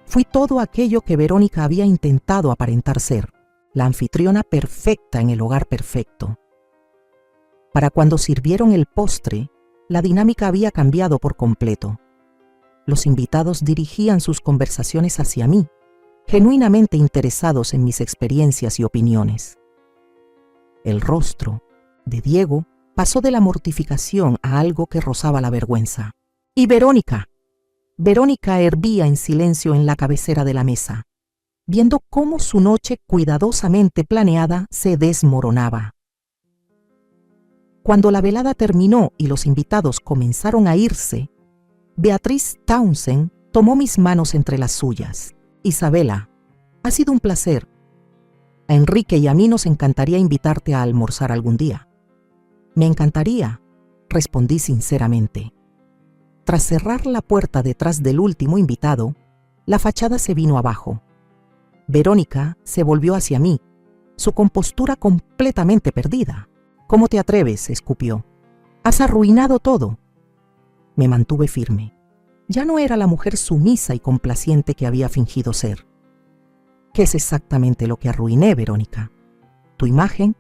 fui todo aquello que Verónica había intentado aparentar ser, la anfitriona perfecta en el hogar perfecto. Para cuando sirvieron el postre, la dinámica había cambiado por completo. Los invitados dirigían sus conversaciones hacia mí, genuinamente interesados en mis experiencias y opiniones. El rostro de Diego pasó de la mortificación a algo que rozaba la vergüenza. Y Verónica hervía en silencio en la cabecera de la mesa, viendo cómo su noche cuidadosamente planeada se desmoronaba. Cuando la velada terminó y los invitados comenzaron a irse, Beatriz Townsend tomó mis manos entre las suyas. «Isabela, ha sido un placer. A Enrique y a mí nos encantaría invitarte a almorzar algún día». «Me encantaría», respondí sinceramente. Tras cerrar la puerta detrás del último invitado, la fachada se vino abajo. Verónica se volvió hacia mí, su compostura completamente perdida. «¿Cómo te atreves?», escupió. Has arruinado todo. Me mantuve firme. Ya no era la mujer sumisa y complaciente que había fingido ser. ¿Qué es exactamente lo que arruiné, Verónica? ¿Tu imagen?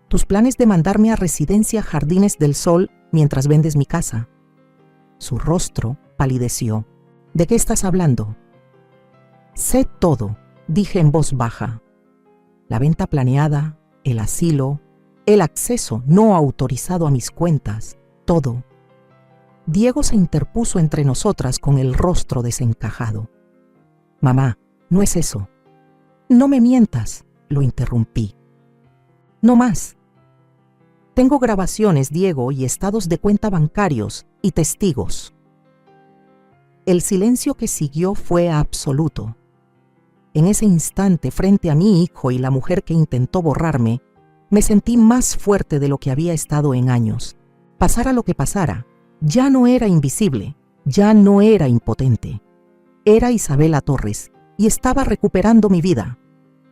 ¿Tus planes de mandarme a Residencia Jardines del Sol mientras vendes mi casa? Su rostro palideció. ¿De qué estás hablando? Sé todo, dije en voz baja. La venta planeada, el asilo, el acceso no autorizado a mis cuentas, todo. Diego se interpuso entre nosotras con el rostro desencajado. Mamá, no es eso. No me mientas, lo interrumpí. No más. Tengo grabaciones, Diego, y estados de cuenta bancarios y testigos. El silencio que siguió fue absoluto. En ese instante, frente a mi hijo y la mujer que intentó borrarme, me sentí más fuerte de lo que había estado en años. Pasara lo que pasara, ya no era invisible, ya no era impotente. Era Isabela Torres y estaba recuperando mi vida.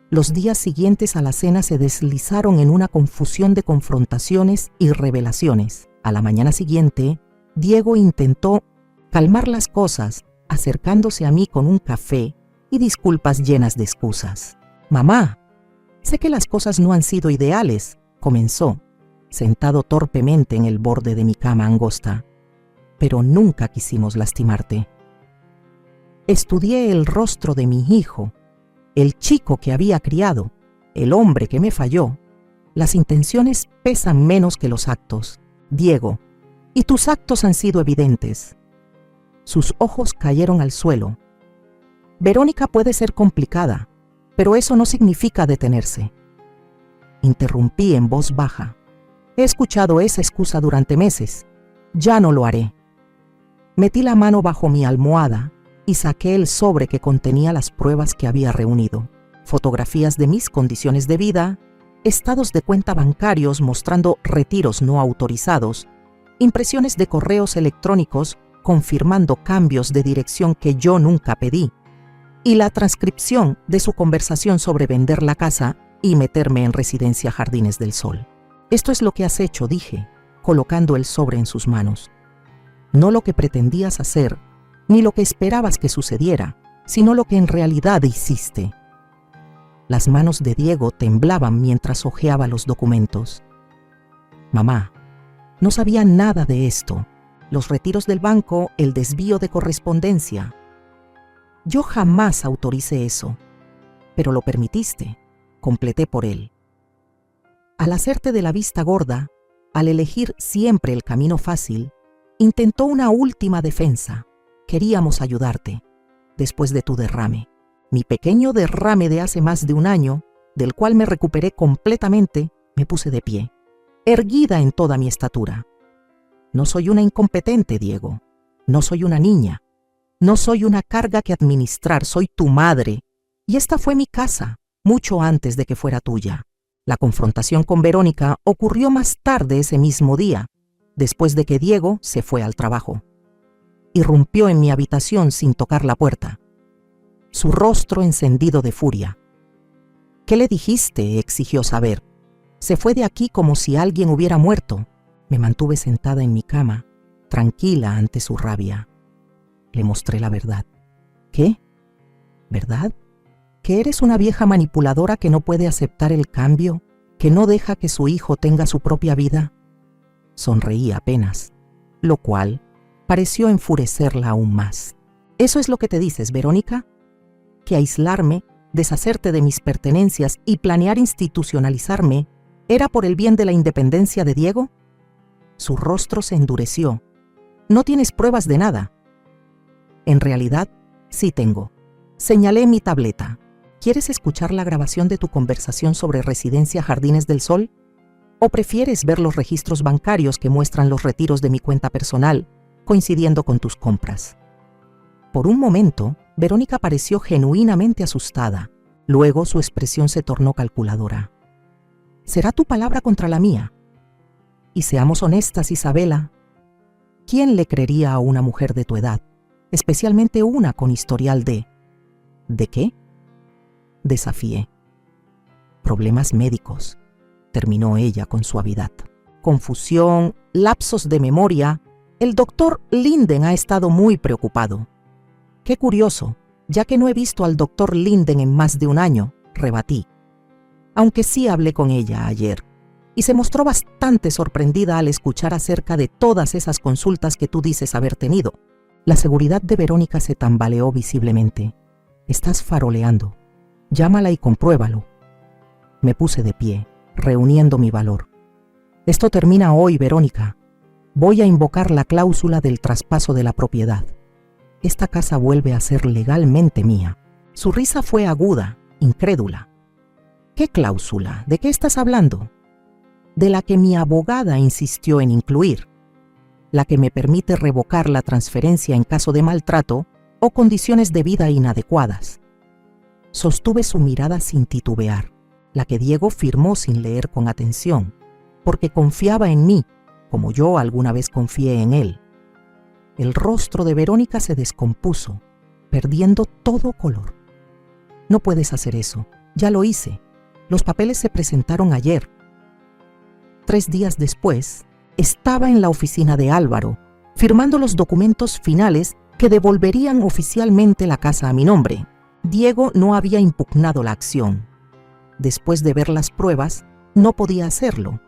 Los días siguientes a la cena se deslizaron en una confusión de confrontaciones y revelaciones. A la mañana siguiente, Diego intentó calmar las cosas, acercándose a mí con un café y disculpas llenas de excusas. Mamá, sé que las cosas no han sido ideales, comenzó, sentado torpemente en el borde de mi cama angosta, pero nunca quisimos lastimarte. Estudié el rostro de mi hijo, el chico que había criado, el hombre que me falló. Las intenciones pesan menos que los actos, Diego, y tus actos han sido evidentes. Sus ojos cayeron al suelo. Verónica puede ser complicada, pero eso no significa detenerse. Interrumpí en voz baja. He escuchado esa excusa durante meses. Ya no lo haré. Metí la mano bajo mi almohada y saqué el sobre que contenía las pruebas que había reunido. Fotografías de mis condiciones de vida, estados de cuenta bancarios mostrando retiros no autorizados, impresiones de correos electrónicos confirmando cambios de dirección que yo nunca pedí, y la transcripción de su conversación sobre vender la casa y meterme en Residencia Jardines del Sol. Esto es lo que has hecho, dije, colocando el sobre en sus manos. No lo que pretendías hacer, ni lo que esperabas que sucediera, sino lo que en realidad hiciste. Las manos de Diego temblaban mientras hojeaba los documentos. Mamá, no sabía nada de esto. Los retiros del banco, el desvío de correspondencia. Yo jamás autoricé eso, pero lo permitiste, completé por él. Al hacerte de la vista gorda, al elegir siempre el camino fácil, intentó una última defensa. Queríamos ayudarte, después de tu derrame. Mi pequeño derrame de hace más de un año, del cual me recuperé completamente, me puse de pie, erguida en toda mi estatura. No soy una incompetente, Diego. No soy una niña. No soy una carga que administrar, soy tu madre. Y esta fue mi casa, mucho antes de que fuera tuya. La confrontación con Verónica ocurrió más tarde ese mismo día, después de que Diego se fue al trabajo. Irrumpió en mi habitación sin tocar la puerta, su rostro encendido de furia. ¿Qué le dijiste?, exigió saber. Se fue de aquí como si alguien hubiera muerto. Me mantuve sentada en mi cama, tranquila ante su rabia. Le mostré la verdad. ¿Qué? ¿Verdad? ¿Que eres una vieja manipuladora que no puede aceptar el cambio, que no deja que su hijo tenga su propia vida? Sonreí apenas, lo cual pareció enfurecerla aún más. ¿Eso es lo que te dices, Verónica? ¿Que aislarme, deshacerte de mis pertenencias y planear institucionalizarme era por el bien de la independencia de Diego? Su rostro se endureció. No tienes pruebas de nada. En realidad, sí tengo. Señalé mi tableta. ¿Quieres escuchar la grabación de tu conversación sobre Residencia Jardines del Sol? ¿O prefieres ver los registros bancarios que muestran los retiros de mi cuenta personal, coincidiendo con tus compras? Por un momento, Verónica pareció genuinamente asustada. Luego su expresión se tornó calculadora. ¿Será tu palabra contra la mía? Y seamos honestas, Isabela, ¿quién le creería a una mujer de tu edad, especialmente una con historial de... ¿De qué? Desafié. Problemas médicos, terminó ella con suavidad. confusión, lapsos de memoria. El doctor Linden ha estado muy preocupado. Qué curioso, ya que no he visto al doctor Linden en más de un año, rebatí. Aunque sí hablé con ella ayer, y se mostró bastante sorprendida al escuchar acerca de todas esas consultas que tú dices haber tenido. La seguridad de Verónica se tambaleó visiblemente. Estás faroleando. Llámala y compruébalo. Me puse de pie, reuniendo mi valor. Esto termina hoy, Verónica. Voy a invocar la cláusula del traspaso de la propiedad. Esta casa vuelve a ser legalmente mía. Su risa fue aguda, incrédula. ¿Qué cláusula? ¿De qué estás hablando? De la que mi abogada insistió en incluir. La que me permite revocar la transferencia en caso de maltrato o condiciones de vida inadecuadas. Sostuve su mirada sin titubear, la que Diego firmó sin leer con atención, porque confiaba en mí, como yo alguna vez confié en él. El rostro de Verónica se descompuso, perdiendo todo color. No puedes hacer eso, ya lo hice. Los papeles se presentaron ayer. 3 días después, estaba en la oficina de Álvaro, firmando los documentos finales que devolverían oficialmente la casa a mi nombre. Diego no había impugnado la acción. Después de ver las pruebas, no podía hacerlo.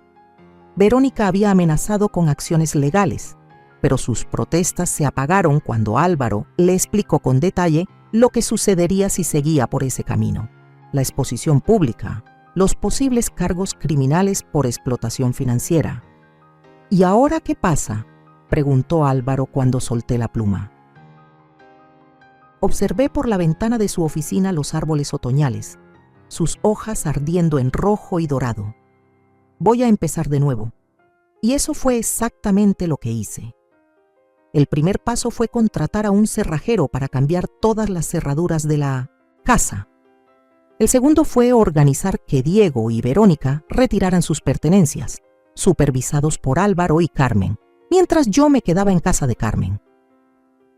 Verónica había amenazado con acciones legales, pero sus protestas se apagaron cuando Álvaro le explicó con detalle lo que sucedería si seguía por ese camino. La exposición pública, los posibles cargos criminales por explotación financiera. ¿Y ahora qué pasa?, preguntó Álvaro cuando solté la pluma. Observé por la ventana de su oficina los árboles otoñales, sus hojas ardiendo en rojo y dorado. Voy a empezar de nuevo. Y eso fue exactamente lo que hice. El primer paso fue contratar a un cerrajero para cambiar todas las cerraduras de la casa. El segundo fue organizar que Diego y Verónica retiraran sus pertenencias, supervisados por Álvaro y Carmen, mientras yo me quedaba en casa de Carmen.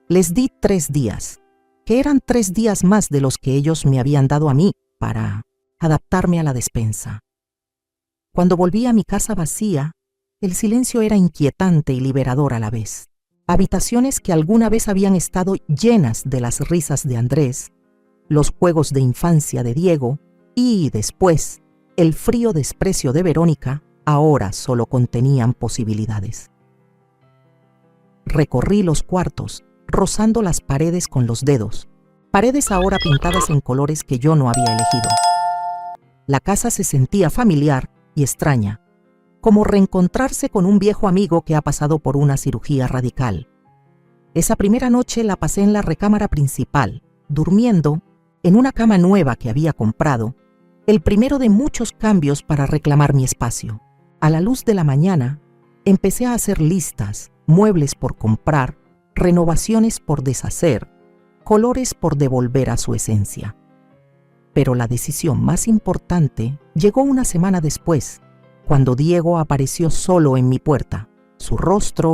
Les di 3 días, que eran 3 días más de los que ellos me habían dado a mí para adaptarme a la despensa. Cuando volví a mi casa vacía, el silencio era inquietante y liberador a la vez. Habitaciones que alguna vez habían estado llenas de las risas de Andrés, los juegos de infancia de Diego y, después, el frío desprecio de Verónica, ahora solo contenían posibilidades. Recorrí los cuartos, rozando las paredes con los dedos, paredes ahora pintadas en colores que yo no había elegido. La casa se sentía familiar y extraña, como reencontrarse con un viejo amigo que ha pasado por una cirugía radical. Esa primera noche la pasé en la recámara principal, durmiendo en una cama nueva que había comprado, el primero de muchos cambios para reclamar mi espacio. A la luz de la mañana, empecé a hacer listas, muebles por comprar, renovaciones por deshacer, colores por devolver a su esencia. Pero la decisión más importante llegó una semana después, cuando Diego apareció solo en mi puerta, su rostro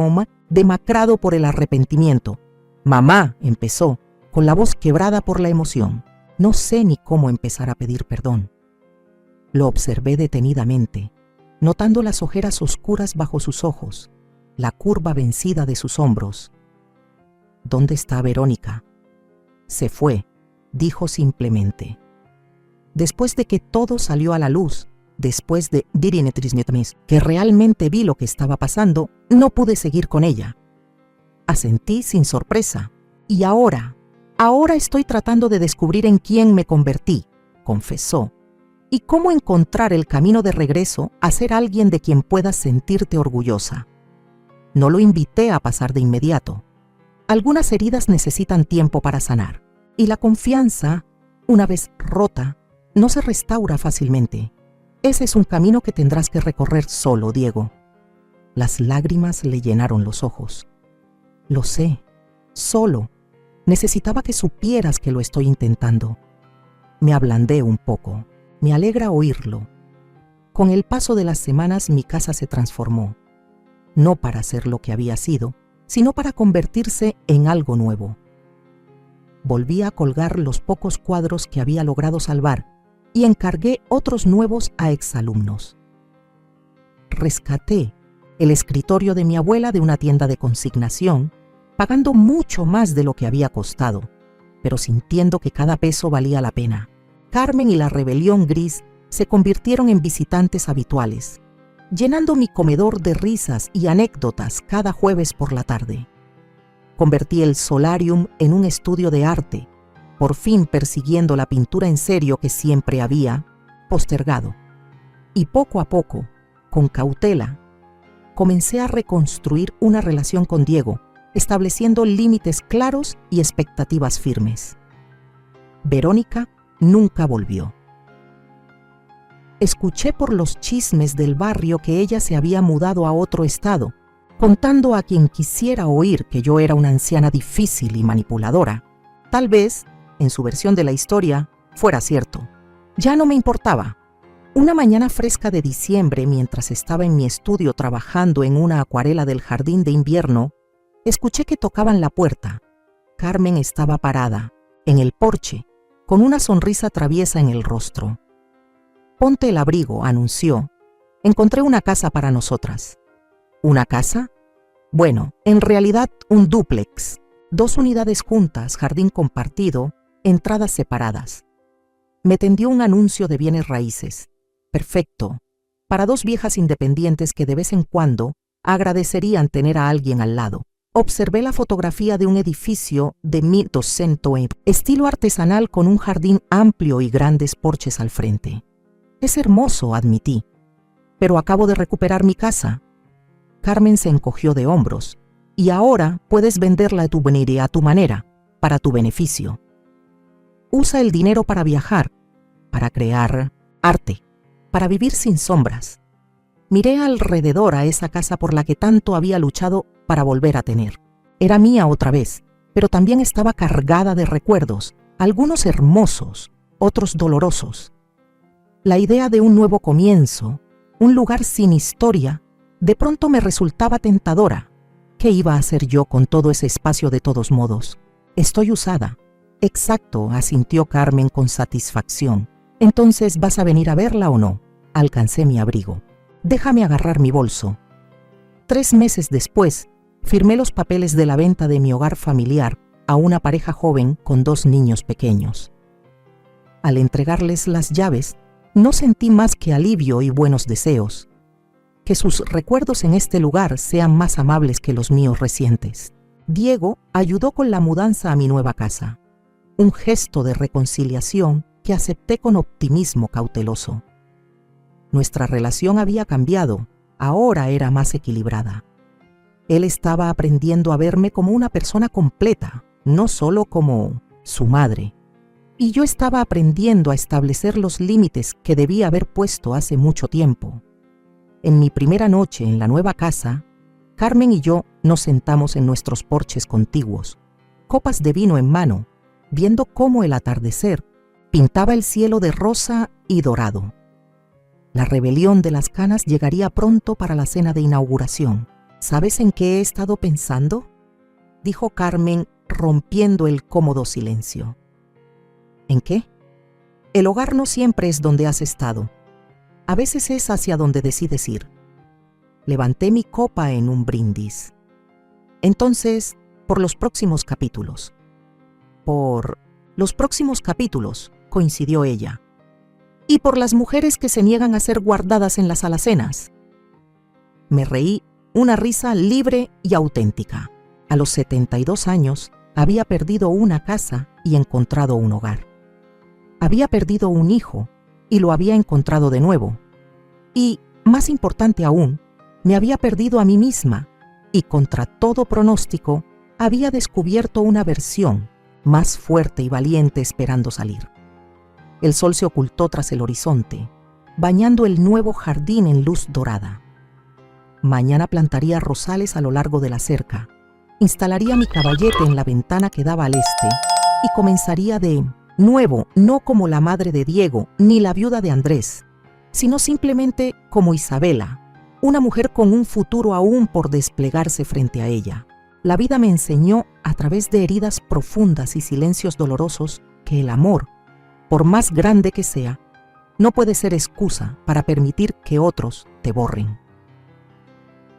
demacrado por el arrepentimiento. «Mamá», empezó, con la voz quebrada por la emoción. No sé ni cómo empezar a pedir perdón. Lo observé detenidamente, notando las ojeras oscuras bajo sus ojos, la curva vencida de sus hombros. «¿Dónde está Verónica?» «Se fue», dijo simplemente. Después de que todo salió a la luz, después de que realmente vi lo que estaba pasando, no pude seguir con ella. Asentí sin sorpresa. «Y ahora estoy tratando de descubrir en quién me convertí», confesó, «y cómo encontrar el camino de regreso a ser alguien de quien puedas sentirte orgullosa». No lo invité a pasar de inmediato. Algunas heridas necesitan tiempo para sanar, y la confianza, una vez rota, no se restaura fácilmente. Ese es un camino que tendrás que recorrer solo, Diego. Las lágrimas le llenaron los ojos. Lo sé, solo. Necesitaba que supieras que lo estoy intentando. Me ablandé un poco. Me alegra oírlo. Con el paso de las semanas mi casa se transformó. No para ser lo que había sido, sino para convertirse en algo nuevo. Volví a colgar los pocos cuadros que había logrado salvar y encargué otros nuevos a exalumnos. Rescaté el escritorio de mi abuela de una tienda de consignación, pagando mucho más de lo que había costado, pero sintiendo que cada peso valía la pena. Carmen y la rebelión gris se convirtieron en visitantes habituales, llenando mi comedor de risas y anécdotas cada jueves por la tarde. Convertí el solarium en un estudio de arte, por fin persiguiendo la pintura en serio que siempre había postergado. Y poco a poco, con cautela, comencé a reconstruir una relación con Diego, estableciendo límites claros y expectativas firmes. Verónica nunca volvió. Escuché por los chismes del barrio que ella se había mudado a otro estado, contando a quien quisiera oír que yo era una anciana difícil y manipuladora. Tal vez, en su versión de la historia, fuera cierto. Ya no me importaba. Una mañana fresca de diciembre, mientras estaba en mi estudio trabajando en una acuarela del jardín de invierno, escuché que tocaban la puerta. Carmen estaba parada, en el porche, con una sonrisa traviesa en el rostro. «Ponte el abrigo», anunció. «Encontré una casa para nosotras». ¿Una casa? Bueno, en realidad un dúplex. 2 unidades juntas, jardín compartido, entradas separadas. Me tendió un anuncio de bienes raíces. Perfecto. Para 2 viejas independientes que de vez en cuando agradecerían tener a alguien al lado. Observé la fotografía de un edificio de 1200 estilo artesanal con un jardín amplio y grandes porches al frente. Es hermoso, admití. Pero acabo de recuperar mi casa. Carmen se encogió de hombros. Y ahora puedes venderla a tu manera, para tu beneficio. Usa el dinero para viajar, para crear arte, para vivir sin sombras. Miré alrededor a esa casa por la que tanto había luchado para volver a tener. Era mía otra vez, pero también estaba cargada de recuerdos, algunos hermosos, otros dolorosos. La idea de un nuevo comienzo, un lugar sin historia, de pronto me resultaba tentadora. ¿Qué iba a hacer yo con todo ese espacio de todos modos? Estoy usada. Exacto, asintió Carmen con satisfacción. Entonces, ¿vas a venir a verla o no? Alcancé mi abrigo. Déjame agarrar mi bolso. 3 meses después, firmé los papeles de la venta de mi hogar familiar a una pareja joven con 2 niños pequeños. Al entregarles las llaves, no sentí más que alivio y buenos deseos. Que sus recuerdos en este lugar sean más amables que los míos recientes. Diego ayudó con la mudanza a mi nueva casa. Un gesto de reconciliación que acepté con optimismo cauteloso. Nuestra relación había cambiado, ahora era más equilibrada. Él estaba aprendiendo a verme como una persona completa, no solo como su madre. Y yo estaba aprendiendo a establecer los límites que debía haber puesto hace mucho tiempo. En mi primera noche en la nueva casa, Carmen y yo nos sentamos en nuestros porches contiguos, copas de vino en mano, viendo cómo el atardecer pintaba el cielo de rosa y dorado. La rebelión de las canas llegaría pronto para la cena de inauguración. ¿Sabes en qué he estado pensando?, dijo Carmen, rompiendo el cómodo silencio. ¿En qué? El hogar no siempre es donde has estado. A veces es hacia donde decides ir. Levanté mi copa en un brindis. Entonces, por los próximos capítulos. Por los próximos capítulos, coincidió ella. Y por las mujeres que se niegan a ser guardadas en las alacenas. Me reí, una risa libre y auténtica. A los 72 años, había perdido una casa y encontrado un hogar. Había perdido un hijo y lo había encontrado de nuevo. Y, más importante aún, me había perdido a mí misma y, contra todo pronóstico, había descubierto una versión más fuerte y valiente esperando salir. El sol se ocultó tras el horizonte, bañando el nuevo jardín en luz dorada. Mañana plantaría rosales a lo largo de la cerca, instalaría mi caballete en la ventana que daba al este y comenzaría de nuevo, no como la madre de Diego ni la viuda de Andrés, sino simplemente como Isabela, una mujer con un futuro aún por desplegarse frente a ella. La vida me enseñó, a través de heridas profundas y silencios dolorosos, que el amor, por más grande que sea, no puede ser excusa para permitir que otros te borren.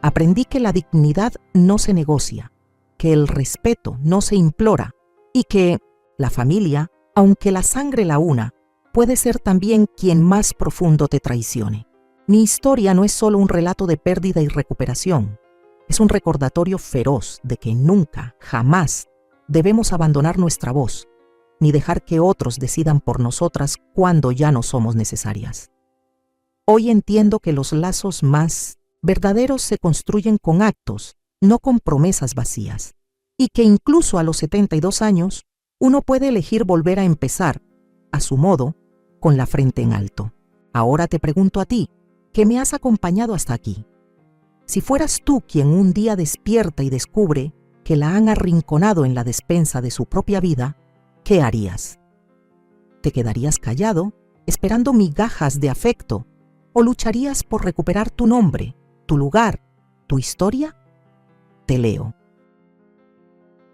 Aprendí que la dignidad no se negocia, que el respeto no se implora y que la familia, aunque la sangre la una, puede ser también quien más profundo te traicione. Mi historia no es solo un relato de pérdida y recuperación, es un recordatorio feroz de que nunca, jamás, debemos abandonar nuestra voz, ni dejar que otros decidan por nosotras cuando ya no somos necesarias. Hoy entiendo que los lazos más verdaderos se construyen con actos, no con promesas vacías, y que incluso a los 72 años uno puede elegir volver a empezar, a su modo, con la frente en alto. Ahora te pregunto a ti, que me has acompañado hasta aquí. Si fueras tú quien un día despierta y descubre que la han arrinconado en la despensa de su propia vida, ¿qué harías? ¿Te quedarías callado, esperando migajas de afecto, o lucharías por recuperar tu nombre, tu lugar, tu historia? Te leo.